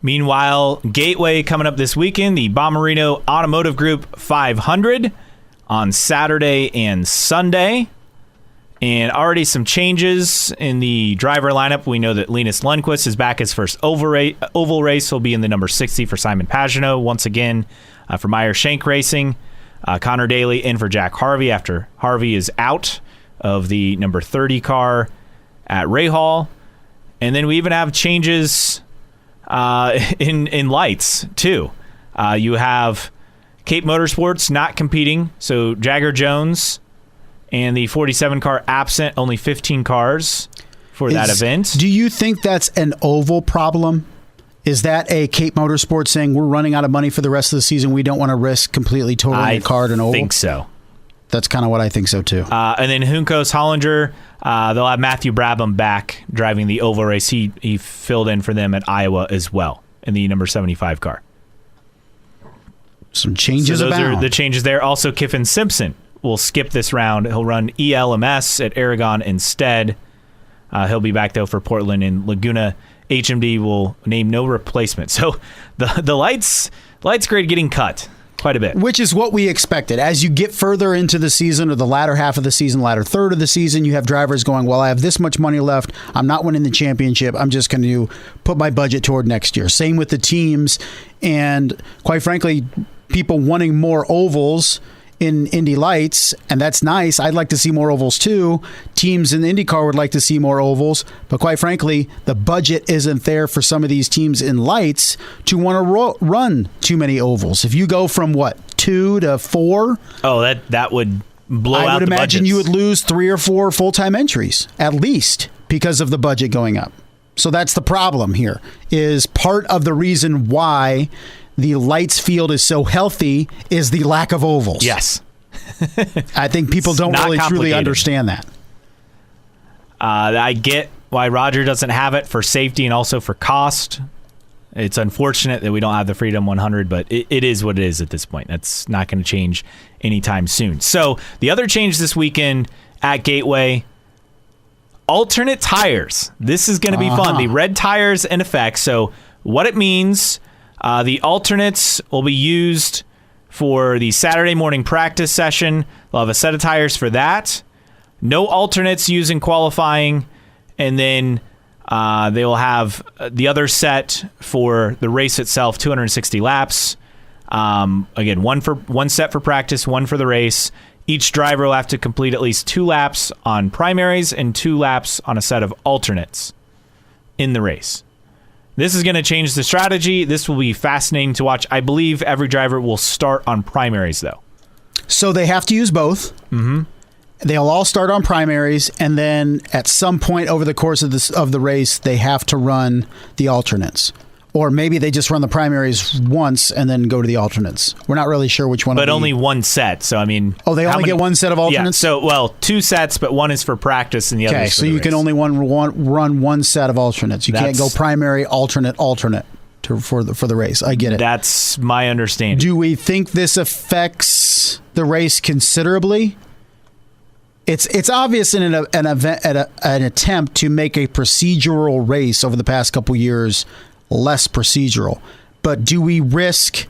Speaker 1: Meanwhile, Gateway coming up this weekend, the Bommarito Automotive Group 500 on Saturday and Sunday. And already some changes in the driver lineup. We know that Linus Lundqvist is back. His first oval race will be in the number 60 for Simon Pagenaud. Once again, for Meyer Shank Racing. Connor Daly in for Jack Harvey after Harvey is out of the number 30 car at Rahal. And then we even have changes in lights, too. You have Cape Motorsports not competing. So Jagger Jones and the 47 car absent, only 15 cars for that event.
Speaker 2: Do you think that's an oval problem? Is that a Cape Motorsports saying we're running out of money for the rest of the season? We don't want to risk completely totaling a car at an oval?
Speaker 1: I think so.
Speaker 2: That's kind of what I think so, too.
Speaker 1: And then Juncos Hollinger, they'll have Matthew Brabham back driving the oval race. He filled in for them at Iowa as well in the number 75 car.
Speaker 2: Some changes
Speaker 1: So those
Speaker 2: abound.
Speaker 1: are the changes there. Also, Kiffin Simpson will skip this round. He'll run ELMS at Aragon instead. He'll be back, though, for Portland and Laguna. HMD will name no replacement. So the lights grade getting cut quite a bit.
Speaker 2: Which is what we expected. As you get further into the season or the latter half of the season, latter third of the season, you have drivers going, well, I have this much money left. I'm not winning the championship. I'm just going to put my budget toward next year. Same with the teams. And quite frankly, people wanting more ovals in Indy Lights, and that's nice. I'd like to see more ovals too. Teams in IndyCar would like to see more ovals, but quite frankly, the budget isn't there for some of these teams in Lights to want to run too many ovals. If you go from 2 to 4,
Speaker 1: that would blow out the
Speaker 2: I would imagine
Speaker 1: budgets.
Speaker 2: you would lose 3 or 4 full-time entries at least because of the budget going up. So that's the problem here. Is part of the reason why the Lights field is so healthy is the lack of ovals.
Speaker 1: Yes.
Speaker 2: I think people don't really truly understand that.
Speaker 1: I get why Roger doesn't have it for safety and also for cost. It's unfortunate that we don't have the Freedom 100, but it is what it is at this point. That's not going to change anytime soon. So the other change this weekend at Gateway, alternate tires. This is going to be fun. The red tires in effect. So what it means... the alternates will be used for the Saturday morning practice session. They'll have a set of tires for that. No alternates used in qualifying. And then they will have the other set for the race itself, 260 laps. Again, one set for practice, one for the race. Each driver will have to complete at least 2 laps on primaries and 2 laps on a set of alternates in the race. This is going to change the strategy. This will be fascinating to watch. I believe every driver will start on primaries, though.
Speaker 2: So they have to use both. Mm-hmm. They'll all start on primaries, and then at some point over the course of the race, they have to run the alternates. Or maybe they just run the primaries once and then go to the alternates. We're not really sure which one.
Speaker 1: But only one set. So, I mean...
Speaker 2: Oh, they only get one set of alternates?
Speaker 1: Yeah, so, 2 sets, but one is for practice and the other is for the race.
Speaker 2: So you can only run one set of alternates. You can't go primary, alternate for the race. I get it.
Speaker 1: That's my understanding.
Speaker 2: Do we think this affects the race considerably? It's obvious in an attempt to make a procedural race over the past couple years less procedural. But do we risk...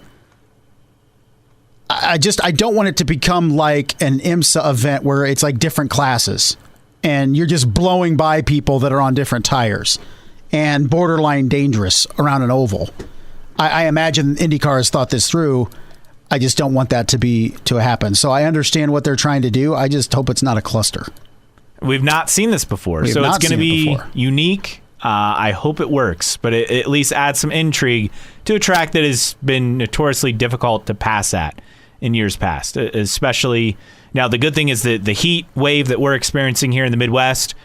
Speaker 2: I don't want it to become like an IMSA event where it's like different classes and you're just blowing by people that are on different tires and borderline dangerous around an oval. I imagine IndyCar has thought this through. I just don't want that to happen. So I understand what they're trying to do. I just hope it's not a cluster.
Speaker 1: We've not seen this before, so it's going to be unique. I hope it works, but it at least adds some intrigue to a track that has been notoriously difficult to pass at in years past, especially now. The good thing is that the heat wave that we're experiencing here in the Midwest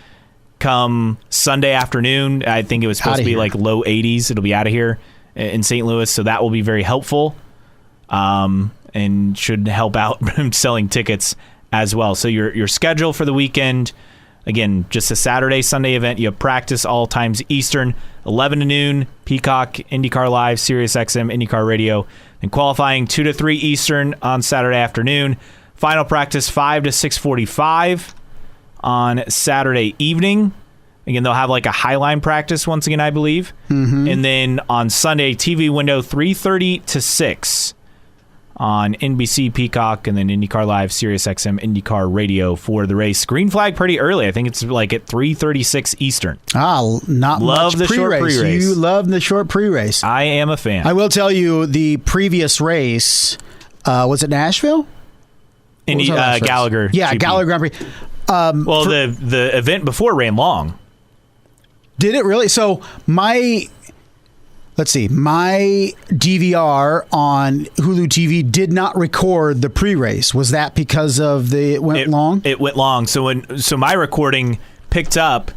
Speaker 1: come Sunday afternoon, I think it was supposed to be like low 80s. It'll be out of here in St. Louis, so that will be very helpful and should help out selling tickets as well. So your schedule for the weekend, again, just a Saturday, Sunday event. You have practice all times Eastern, 11 to noon, Peacock, IndyCar Live, SiriusXM, IndyCar Radio, and qualifying 2 to 3 Eastern on Saturday afternoon. Final practice 5 to 6:45 on Saturday evening. Again, they'll have like a highline practice once again, I believe. Mm-hmm. And then on Sunday, TV window 3:30 to 6 on NBC, Peacock, and then IndyCar Live, SiriusXM, IndyCar Radio for the race. Green flag pretty early. I think it's like at 3:36 Eastern.
Speaker 2: Not
Speaker 1: love
Speaker 2: much
Speaker 1: the
Speaker 2: pre-race.
Speaker 1: Short pre-race.
Speaker 2: You love the short pre-race.
Speaker 1: I am a fan.
Speaker 2: I will tell you, the previous race, was it Nashville?
Speaker 1: Gallagher.
Speaker 2: Yeah,
Speaker 1: GP.
Speaker 2: Gallagher Grand Prix.
Speaker 1: The event before ran long.
Speaker 2: Did it really? So my DVR on Hulu TV did not record the pre-race. Was that because of it went long?
Speaker 1: It went long. So my recording picked up,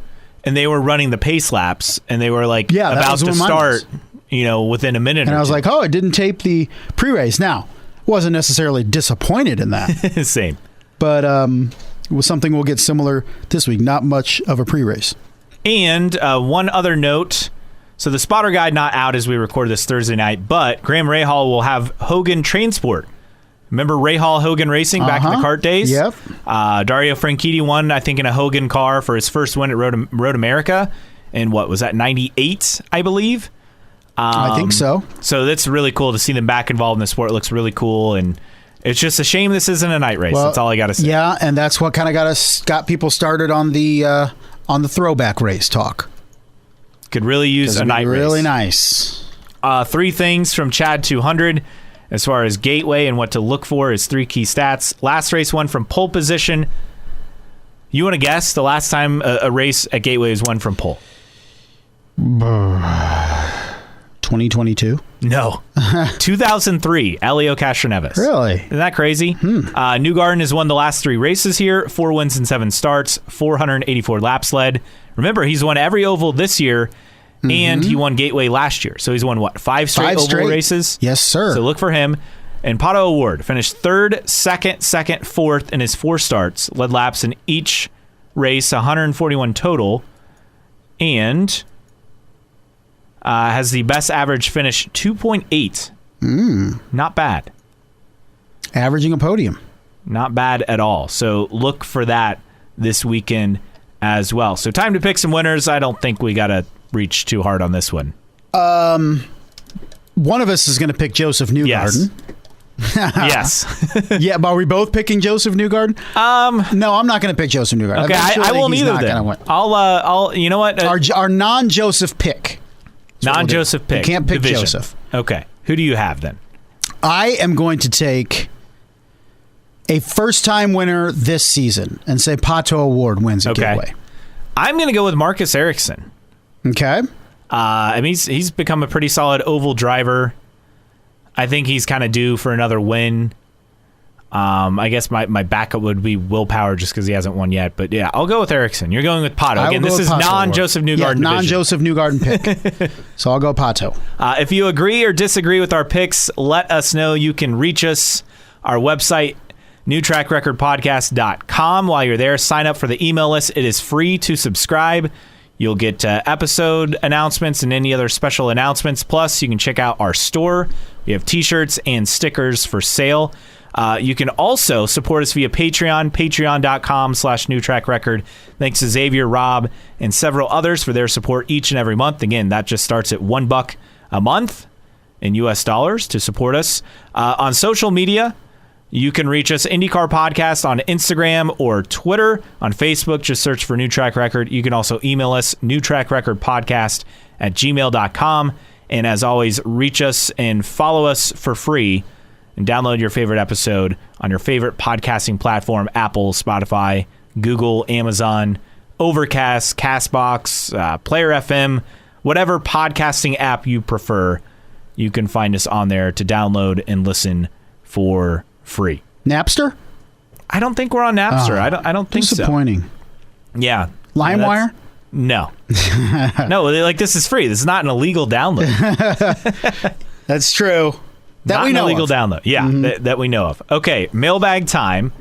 Speaker 1: and they were running the pace laps, and they were like about to start, within a minute.
Speaker 2: And I was like, it didn't tape the pre-race. Now, wasn't necessarily disappointed in that.
Speaker 1: Same.
Speaker 2: But it was something we'll get similar this week. Not much of a pre-race.
Speaker 1: And one other note. So the spotter guide not out as we record this Thursday night, but Graham Rahal will have Hogan Transport. Remember Rahal Hogan Racing back in the kart days?
Speaker 2: Yep.
Speaker 1: Dario Franchitti won, I think, in a Hogan car for his first win at Road America. And what was that, 98, I believe?
Speaker 2: I think so.
Speaker 1: So that's really cool to see them back involved in the sport. It looks really cool, and it's just a shame this isn't a night race. Well, that's all I got to say.
Speaker 2: Yeah, and that's what kind of got people started on the throwback race talk.
Speaker 1: Could really use a night race.
Speaker 2: Really nice.
Speaker 1: 3 things from Chad 200 as far as Gateway and what to look for is 3 key stats. Last race won from pole position. You want to guess the last time a race at Gateway was won from pole?
Speaker 2: 2022?
Speaker 1: No. 2003, Elio Castroneves.
Speaker 2: Really?
Speaker 1: Isn't that crazy? Newgarden has won the last 3 races here, 4 wins and 7 starts, 484 laps led. Remember, he's won every oval this year, and he won Gateway last year. So he's won, 5 straight oval races?
Speaker 2: Yes, sir.
Speaker 1: So look for him. And Pato O'Ward finished 3rd, 2nd, 4th in his 4 starts, led laps in each race, 141 total, and has the best average finish, 2.8. Not bad.
Speaker 2: Averaging a podium.
Speaker 1: Not bad at all. So look for that this weekend as well. So time to pick some winners. I don't think we got to reach too hard on this one.
Speaker 2: One of us is going to pick Joseph Newgarden.
Speaker 1: Yes.
Speaker 2: Yeah, but are we both picking Joseph Newgarden? No, I'm not going to pick Joseph Newgarden.
Speaker 1: Okay, I won't either then. I'll you know what?
Speaker 2: Our non-Joseph pick.
Speaker 1: Non-Joseph pick.
Speaker 2: You can't pick
Speaker 1: division.
Speaker 2: Joseph.
Speaker 1: Okay. Who do you have then?
Speaker 2: I am going to take a first-time winner this season and say Pato Award wins a giveaway.
Speaker 1: I'm going to go with Marcus Ericsson.
Speaker 2: Okay.
Speaker 1: I mean, he's become a pretty solid oval driver. I think he's kind of due for another win. I guess my backup would be Willpower just because he hasn't won yet. But yeah, I'll go with Ericsson. You're going with Pato. Again, this is non-Joseph Newgarden.
Speaker 2: Non-Joseph Newgarden pick. So I'll go Pato.
Speaker 1: If you agree or disagree with our picks, let us know. You can reach us. Our website, newtrackrecordpodcast.com. While you're there, sign up for the email list. It is free to subscribe. You'll get episode announcements and any other special announcements. Plus, you can check out our store. We have T-shirts and stickers for sale. You can also support us via Patreon, patreon.com/newtrackrecord. Thanks to Xavier, Rob, and several others for their support each and every month. Again, that just starts at $1 a month in US dollars to support us. On social media, you can reach us, IndyCar Podcast, on Instagram or Twitter. On Facebook, just search for New Track Record. You can also email us, newtrackrecordpodcast@gmail.com. And as always, reach us and follow us for free and download your favorite episode on your favorite podcasting platform, Apple, Spotify, Google, Amazon, Overcast, CastBox, Player FM, whatever podcasting app you prefer. You can find us on there to download and listen for free.
Speaker 2: Napster?
Speaker 1: I don't think we're on Napster. I don't think
Speaker 2: disappointing.
Speaker 1: So. Yeah.
Speaker 2: LimeWire?
Speaker 1: No. No, like this is free. This is not an illegal download.
Speaker 2: That's true. That
Speaker 1: not
Speaker 2: we
Speaker 1: an
Speaker 2: know
Speaker 1: illegal
Speaker 2: of.
Speaker 1: download. Yeah, that we know of. Okay, mailbag time.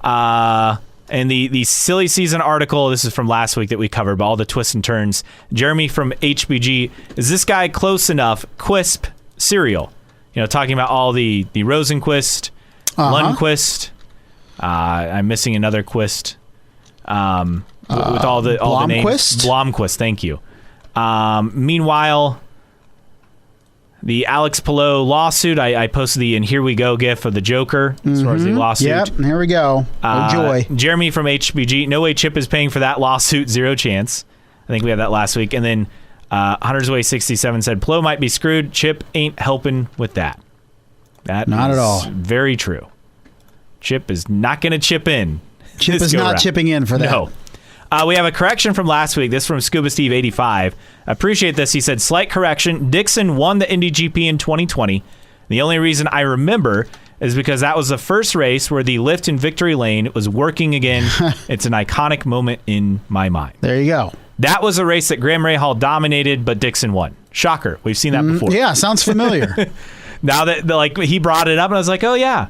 Speaker 1: And the silly season article, this is from last week that we covered, but all the twists and turns. Jeremy from HBG, is this guy close enough? Quisp cereal. Talking about all the Rosenquist, Lundquist. I'm missing another Quist. With all the names. Blomquist, thank you. Meanwhile, the Alex Palou lawsuit, I posted the "and here we go" gif of the Joker as far as the lawsuit.
Speaker 2: Yep, here we go. Oh, joy.
Speaker 1: Jeremy from HBG, no way Chip is paying for that lawsuit, zero chance. I think we had that last week. And then Hunter's Way 67 said, Palou might be screwed. Chip ain't helping with that. That
Speaker 2: not
Speaker 1: is
Speaker 2: at all.
Speaker 1: Very true. Chip is not going to chip in.
Speaker 2: Chip is not chipping in for that.
Speaker 1: No. We have a correction from last week. This is from Scuba Steve 85. Appreciate this. He said, slight correction. Dixon won the Indy GP in 2020. The only reason I remember is because that was the first race where the lift in victory lane was working again. It's an iconic moment in my mind.
Speaker 2: There you go.
Speaker 1: That was a race that Graham Rahal dominated, but Dixon won. Shocker. We've seen that before.
Speaker 2: Yeah, sounds familiar.
Speaker 1: Now that he brought it up, and I was like, oh, yeah.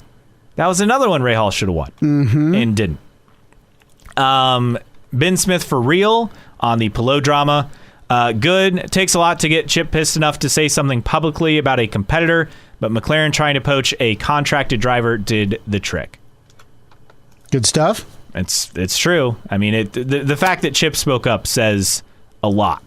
Speaker 1: That was another one Rahal should have won and didn't. Ben Smith for real on the Palou drama. Good. It takes a lot to get Chip pissed enough to say something publicly about a competitor, but McLaren trying to poach a contracted driver did the trick.
Speaker 2: Good stuff.
Speaker 1: It's true. I mean, the fact that Chip spoke up says a lot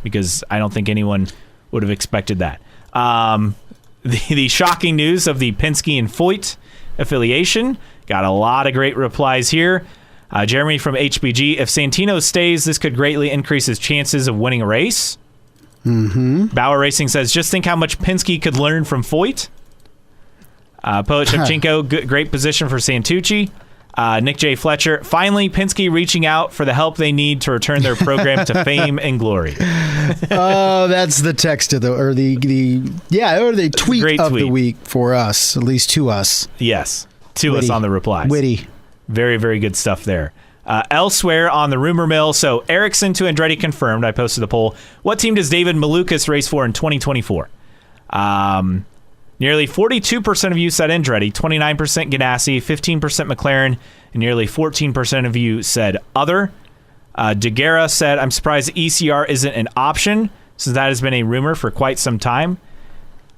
Speaker 1: because I don't think anyone would have expected that. The shocking news of the Penske and Foyt affiliation got a lot of great replies here. Jeremy from HBG, if Santino stays, this could greatly increase his chances of winning a race. Bauer Racing says, just think how much Penske could learn from Foyt. Poet Shevchenko, great position for Santucci. Nick J. Fletcher, finally Penske reaching out for the help they need to return their program to fame and glory.
Speaker 2: Oh, that's the text of the tweet of the week for us, at least to us.
Speaker 1: Yes, to us on the replies.
Speaker 2: Witty. Very,
Speaker 1: very good stuff there. Elsewhere on the rumor mill, so Ericsson to Andretti confirmed. I posted the poll. What team does David Malukas race for in 2024? Nearly 42% of you said Andretti, 29% Ganassi, 15% McLaren, and nearly 14% of you said other. DeGuerra said, I'm surprised ECR isn't an option, since that has been a rumor for quite some time.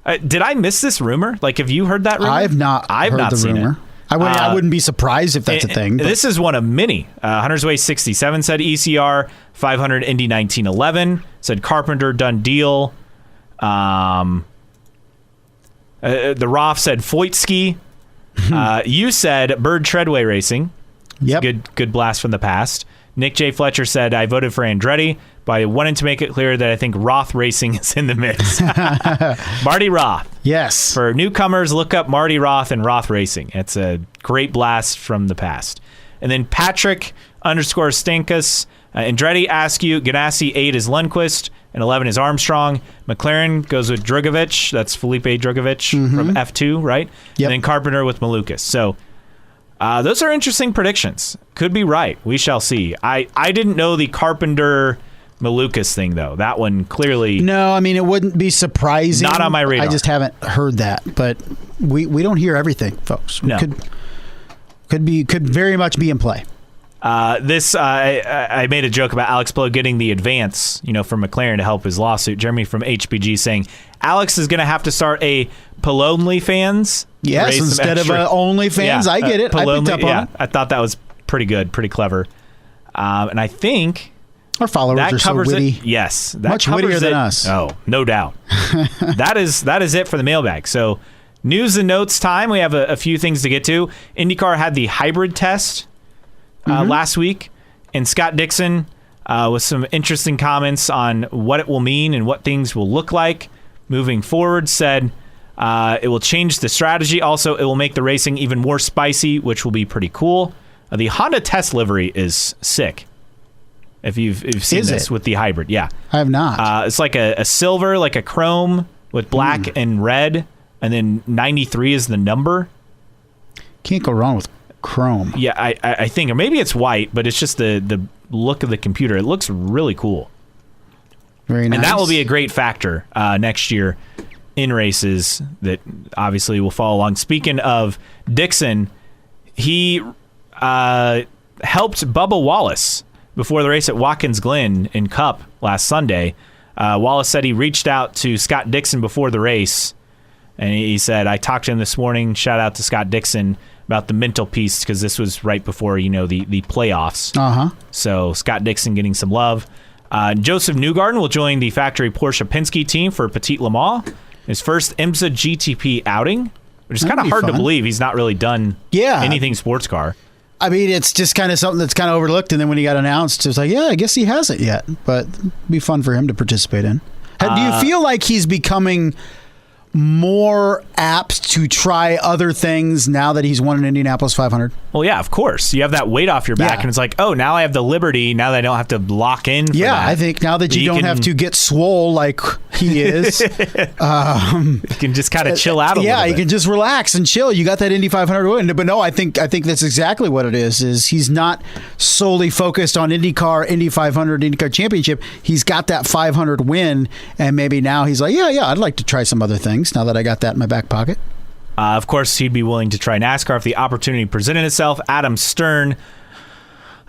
Speaker 1: Did I miss this rumor? Like, have you heard that rumor?
Speaker 2: I've not heard the
Speaker 1: seen
Speaker 2: rumor.
Speaker 1: It.
Speaker 2: I wouldn't be surprised if that's a thing.
Speaker 1: This is one of many. Hunter's Way 67 said ECR, 500 Indy 1911, said Carpenter, done deal. The Roth said Foytski. You said Bird Treadway Racing.
Speaker 2: Yep.
Speaker 1: Good blast from the past. Nick J. Fletcher said, I voted for Andretti. but I wanted to make it clear that I think Roth Racing is in the mix. Marty Roth.
Speaker 2: Yes.
Speaker 1: For newcomers, look up Marty Roth and Roth Racing. It's a great blast from the past. And then Patrick _Stankus. Andretti, Askew, Ganassi, 8 is Lundqvist, and 11 is Armstrong. McLaren goes with Drugovich. That's Felipe Drugovich from F2, right?
Speaker 2: Yep.
Speaker 1: And then Carpenter with Malukas. So those are interesting predictions. Could be right. We shall see. I didn't know the Carpenter Malukas thing, though. That one clearly...
Speaker 2: No, I mean, it wouldn't be surprising.
Speaker 1: Not on my radar.
Speaker 2: I just haven't heard that. But we don't hear everything, folks.
Speaker 1: No.
Speaker 2: Could very much be in play.
Speaker 1: I made a joke about Alex Palou getting the advance, from McLaren to help his lawsuit. Jeremy from HBG saying Alex is going to have to start a Palonly fans.
Speaker 2: Yes, instead of OnlyFans. Yeah, I get it. I picked up on it.
Speaker 1: I thought that was pretty good, pretty clever. And I think
Speaker 2: our followers are so witty.
Speaker 1: Yes, that
Speaker 2: much wittier than us.
Speaker 1: Oh, no doubt. that is it for the mailbag. So news and notes time. We have a few things to get to. IndyCar had the hybrid test last week, and Scott Dixon with some interesting comments on what it will mean and what things will look like moving forward, said it will change the strategy. Also, it will make the racing even more spicy, which will be pretty cool. The Honda test livery is sick. If you've seen this with the hybrid. Yeah.
Speaker 2: I have not.
Speaker 1: It's like a silver, like a chrome with black and red, and then 93 is the number.
Speaker 2: Can't go wrong with chrome.
Speaker 1: Yeah, I think, or maybe it's white, but it's just the look of the computer. It looks really cool.
Speaker 2: Very nice.
Speaker 1: And that will be a great factor next year in races that obviously will follow along. Speaking of Dixon, he helped Bubba Wallace before the race at Watkins Glen in Cup last Sunday. Wallace said he reached out to Scott Dixon before the race, and he said, I talked to him this morning. Shout out to Scott Dixon about the mental piece, because this was right before, the playoffs. So Scott Dixon getting some love. Joseph Newgarden will join the factory Porsche Penske team for Petit Le Mans, his first IMSA GTP outing, which is kind of hard to believe. He's not really done anything sports car.
Speaker 2: I mean, it's just kind of something that's kind of overlooked, and then when he got announced, it's like, I guess he hasn't yet, but it'd be fun for him to participate in. Do you feel like he's becoming more apt to try other things now that he's won an Indianapolis 500?
Speaker 1: Well, yeah, of course. You have that weight off your back, and it's like, oh, now I have the liberty. Now that I don't have to lock in for that.
Speaker 2: I think now that you don't have to get swole like he is.
Speaker 1: You can just kind of chill out a little bit.
Speaker 2: Yeah, you can just relax and chill. You got that Indy 500 win. But no, I think that's exactly what it is he's not solely focused on IndyCar, Indy 500, IndyCar Championship. He's got that 500 win, and maybe now he's like, I'd like to try some other things now that I got that in my back pocket.
Speaker 1: Of course, he'd be willing to try NASCAR if the opportunity presented itself. Adam Stern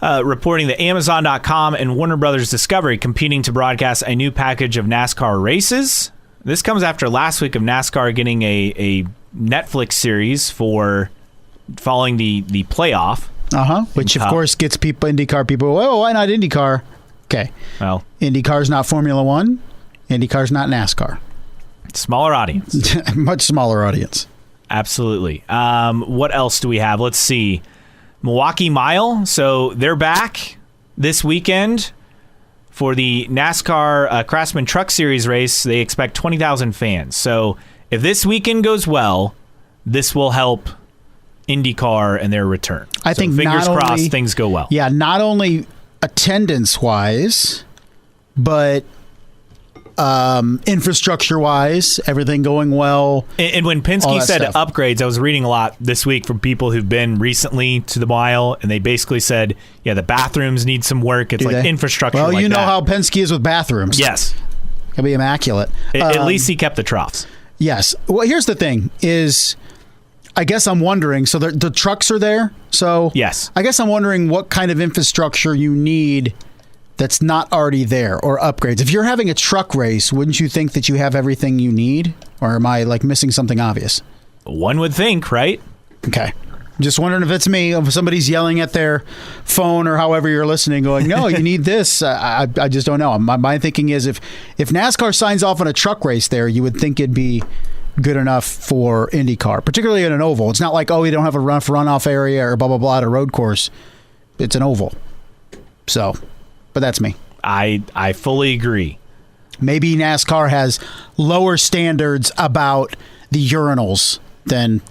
Speaker 1: reporting that Amazon.com and Warner Brothers Discovery competing to broadcast a new package of NASCAR races. This comes after last week of NASCAR getting a Netflix series for following the playoff.
Speaker 2: Which, of course, gets IndyCar people, why not IndyCar? Okay. Well, IndyCar's not Formula One. IndyCar's not NASCAR.
Speaker 1: Smaller audience.
Speaker 2: Much smaller audience.
Speaker 1: Absolutely. What else do we have? Let's see. Milwaukee Mile. So they're back this weekend for the NASCAR Craftsman Truck Series race. They expect 20,000 fans. So if this weekend goes well, this will help IndyCar and their return.
Speaker 2: I think
Speaker 1: fingers crossed things go well.
Speaker 2: Yeah, not only attendance-wise, but infrastructure-wise, everything going well.
Speaker 1: And when Penske said upgrades, I was reading a lot this week from people who've been recently to the mile, and they basically said, the bathrooms need some work. It's infrastructure.
Speaker 2: Well, you know how Penske is with bathrooms.
Speaker 1: Yes.
Speaker 2: It'll be immaculate.
Speaker 1: At least he kept the troughs.
Speaker 2: Yes. Well, here's the thing is, I guess I'm wondering, so the trucks are there. So
Speaker 1: yes.
Speaker 2: I guess I'm wondering what kind of infrastructure you need that's not already there, or upgrades. If you're having a truck race, wouldn't you think that you have everything you need? Or am I missing something obvious?
Speaker 1: One would think, right?
Speaker 2: Okay. Just wondering if it's me, if somebody's yelling at their phone or however you're listening, going, no, you need this. I just don't know. My thinking is if NASCAR signs off on a truck race there, you would think it'd be good enough for IndyCar, particularly in an oval. It's not like, you don't have a runoff area or blah, blah, blah at a road course. It's an oval. So... But that's me.
Speaker 1: I fully agree.
Speaker 2: Maybe NASCAR has lower standards about the urinals than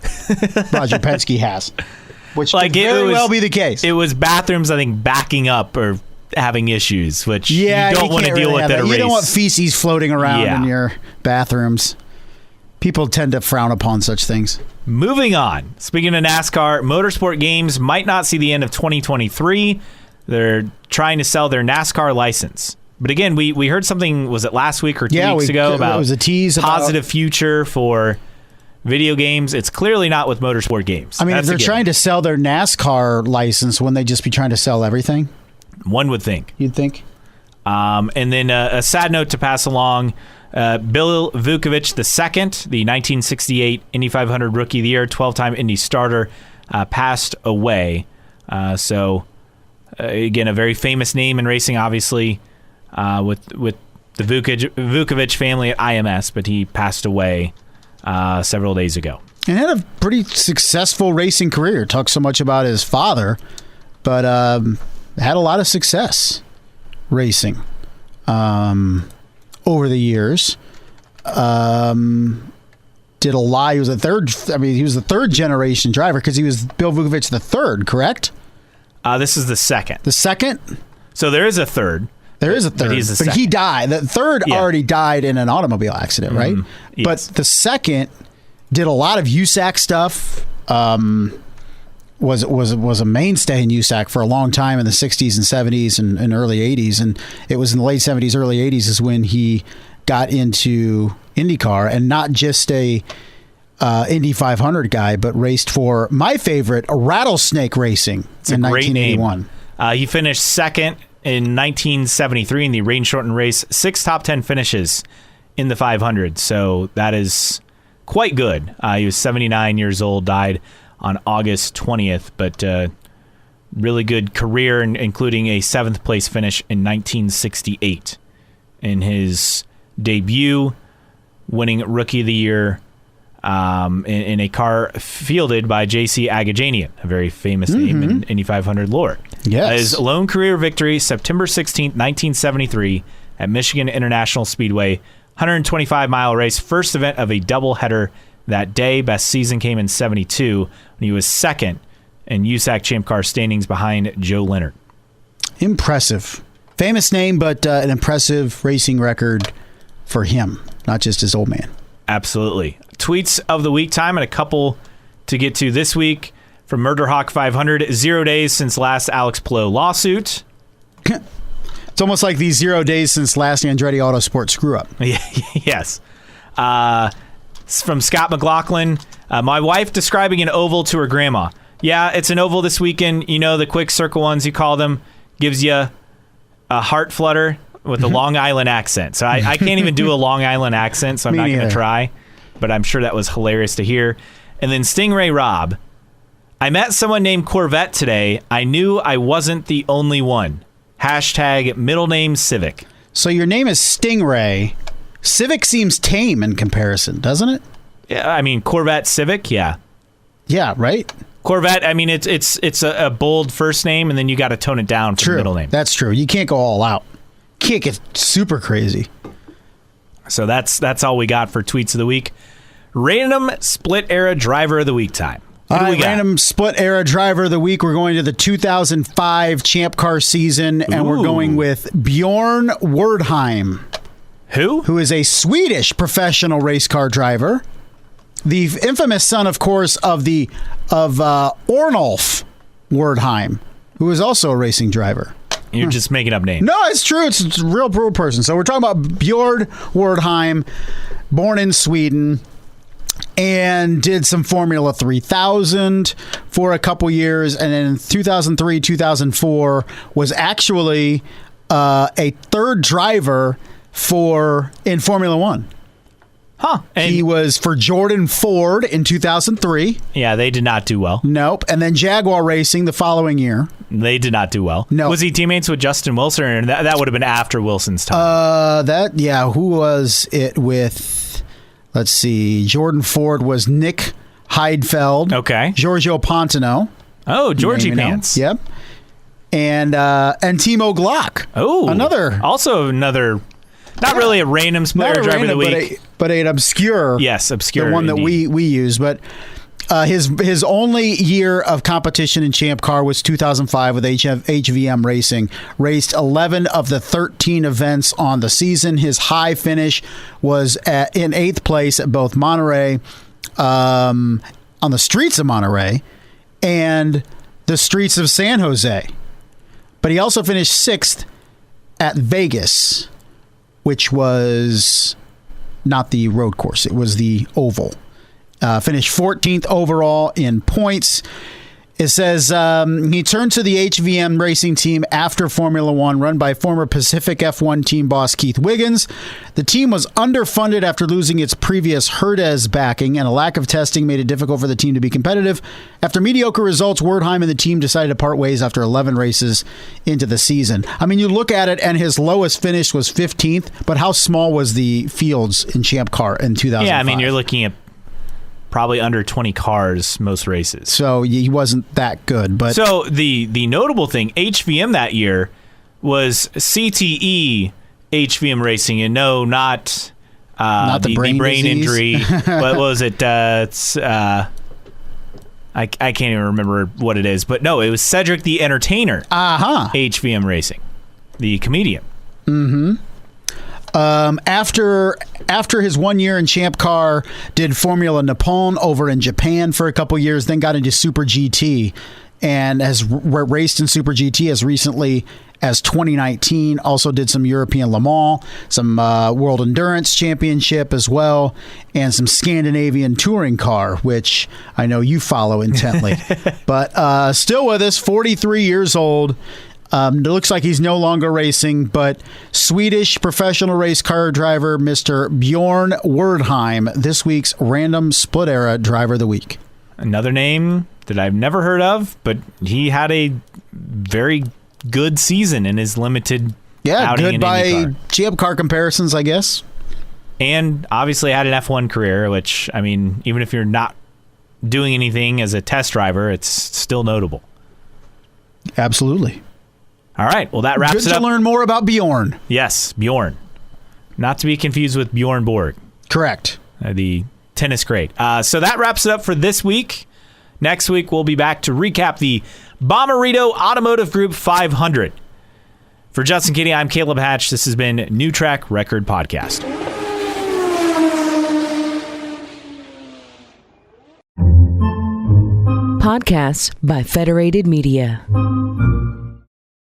Speaker 2: Roger Penske has, which could very well be the case.
Speaker 1: It was bathrooms, I think, backing up or having issues, which you
Speaker 2: you
Speaker 1: don't want to deal with at a race.
Speaker 2: You don't want feces floating around in your bathrooms. People tend to frown upon such things.
Speaker 1: Moving on. Speaking of NASCAR, Motorsport Games might not see the end of 2023. They're trying to sell their NASCAR license. But again, we heard something, was it last week or 2 weeks ago, about
Speaker 2: it was a tease
Speaker 1: positive future for video games. It's clearly not with Motorsport Games.
Speaker 2: I mean, if they're trying to sell their NASCAR license, wouldn't they just be trying to sell everything?
Speaker 1: One would think.
Speaker 2: You'd think.
Speaker 1: And then a sad note to pass along. Bill Vukovich II, the 1968 Indy 500 Rookie of the Year, 12-time Indy starter, passed away. Again, a very famous name in racing, obviously, with the Vukovich family at IMS, but he passed away several days ago.
Speaker 2: And had a pretty successful racing career. Talked so much about his father, but had a lot of success racing over the years. Did a lot. He was a third. I mean, he was the third generation driver because he was Bill Vukovich the third, correct?
Speaker 1: This is the second.
Speaker 2: The second?
Speaker 1: So there is a third.
Speaker 2: There is a third, but he died. The third already died in an automobile accident, right?
Speaker 1: Yes.
Speaker 2: But the second did a lot of USAC stuff. Was a mainstay in USAC for a long time in the 60s and 70s and early 80s. And it was in the late 70s, early 80s is when he got into IndyCar, and not just a Indy 500 guy, but raced for my favorite, Rattlesnake Racing in 1981.
Speaker 1: He finished second in 1973 in the rain-shortened race, 6 top 10 finishes in the 500. So that is quite good. He was 79 years old, died on August 20th, but really good career, including a 7th place finish in 1968 in his debut, winning Rookie of the Year in a car fielded by J.C. Agajanian, a very famous name in Indy 500 lore.
Speaker 2: Yes.
Speaker 1: His lone career victory, September 16th, 1973, at Michigan International Speedway, 125-mile race, first event of a doubleheader that day. Best season came in 72 when he was second in USAC Champ Car standings behind Joe Leonard.
Speaker 2: Impressive. Famous name, but an impressive racing record for him, not just his old man.
Speaker 1: Absolutely. Tweets of the week time, and a couple to get to this week. From Murderhawk 500, 0 days since last Alex Palou lawsuit.
Speaker 2: It's almost like these 0 days since last Andretti Autosport screw up.
Speaker 1: Yes. From Scott McLaughlin, my wife describing an oval to her grandma. Yeah, it's an oval this weekend. You know, the quick circle ones, you call them, gives you a heart flutter with a Long Island accent. So I can't even do a Long Island accent, so I'm not going to try. But I'm sure that was hilarious to hear. And then Stingray Rob, I met someone named Corvette today. I knew I wasn't the only one. Hashtag middle name Civic.
Speaker 2: So your name is Stingray. Civic seems tame in comparison, doesn't it?
Speaker 1: Yeah, I mean, Corvette Civic, yeah.
Speaker 2: Yeah, right?
Speaker 1: Corvette, I mean, it's a bold first name, and then you got to tone it down for the middle name.
Speaker 2: That's true. You can't go all out. Can't get super crazy.
Speaker 1: So that's all we got for Tweets of the Week. Random Split Era Driver of the Week time.
Speaker 2: All right, random split era driver of the week. We're going to the 2005 Champ Car season, and we're going with Bjorn Wordheim. Who is a Swedish professional race car driver. The infamous son, of course, of Ornolf Wordheim, who is also a racing driver.
Speaker 1: You're just making up names.
Speaker 2: No, it's true. It's a real person. So we're talking about Bjorn Wordheim, born in Sweden, and did some Formula 3000 for a couple years, and then in 2003, 2004 was actually a third driver in Formula One.
Speaker 1: Huh. And
Speaker 2: he was for Jordan Ford in 2003.
Speaker 1: Yeah, they did not do well.
Speaker 2: Nope. And then Jaguar Racing the following year.
Speaker 1: They did not do well.
Speaker 2: No.
Speaker 1: Was he teammates with Justin Wilson? Or that would have been after Wilson's time.
Speaker 2: Who was it with? Let's see. Jordan Ford was Nick Heidfeld.
Speaker 1: Okay.
Speaker 2: Giorgio Pontino.
Speaker 1: Oh, Georgie Pants.
Speaker 2: Yep. and Timo Glock.
Speaker 1: Oh,
Speaker 2: another
Speaker 1: not really a random spoiler driver of the week,
Speaker 2: but an obscure.
Speaker 1: Yes, obscure.
Speaker 2: The one that we use, but. His only year of competition in Champ Car was 2005 with HVM Racing. Raced 11 of the 13 events on the season. His high finish was in 8th place at both Monterey, on the streets of Monterey, and the streets of San Jose. But he also finished 6th at Vegas, which was not the road course. It was the oval. Finished 14th overall in points. It says he turned to the HVM racing team after Formula One, run by former Pacific F1 team boss Keith Wiggins. The team was underfunded after losing its previous Herdez backing, and a lack of testing made it difficult for the team to be competitive. After mediocre results, Wertheim and the team decided to part ways after 11 races into the season. I mean, you look at it, and his lowest finish was 15th, but how small was the fields in Champ Car in 2005?
Speaker 1: Yeah, I mean, you're looking at probably under 20 cars most races.
Speaker 2: So he wasn't that good. But
Speaker 1: so the notable thing, HVM that year was CTE HVM Racing, and no, not the brain injury. What was it? I can't even remember what it is. But no, it was Cedric the Entertainer. HVM Racing, the comedian.
Speaker 2: Mm-hmm. After his 1 year in Champ Car, did Formula Nippon over in Japan for a couple years, then got into Super GT and has raced in Super GT as recently as 2019. Also did some European Le Mans, some World Endurance Championship as well, and some Scandinavian touring car, which I know you follow intently. But still with us, 43 years old. It looks like he's no longer racing, but Swedish professional race car driver Mr. Bjorn Wertheim, this week's Random Split Era Driver of the Week.
Speaker 1: Another name that I've never heard of, but he had a very good season in his limited outing in
Speaker 2: by
Speaker 1: IndyCar.
Speaker 2: Champ Car comparisons, I guess.
Speaker 1: And obviously had an F1 career, which, I mean, even if you're not doing anything as a test driver, it's still notable.
Speaker 2: Absolutely.
Speaker 1: All right, well, that wraps
Speaker 2: Good
Speaker 1: it up.
Speaker 2: to learn more about Bjorn.
Speaker 1: Yes, Bjorn. Not to be confused with Bjorn Borg.
Speaker 2: Correct.
Speaker 1: The tennis great. So that wraps it up for this week. Next week, we'll be back to recap the Bommarito Automotive Group 500. For Justin Kinney, I'm Caleb Hatch. This has been New Track Record Podcast.
Speaker 3: Podcasts by Federated Media.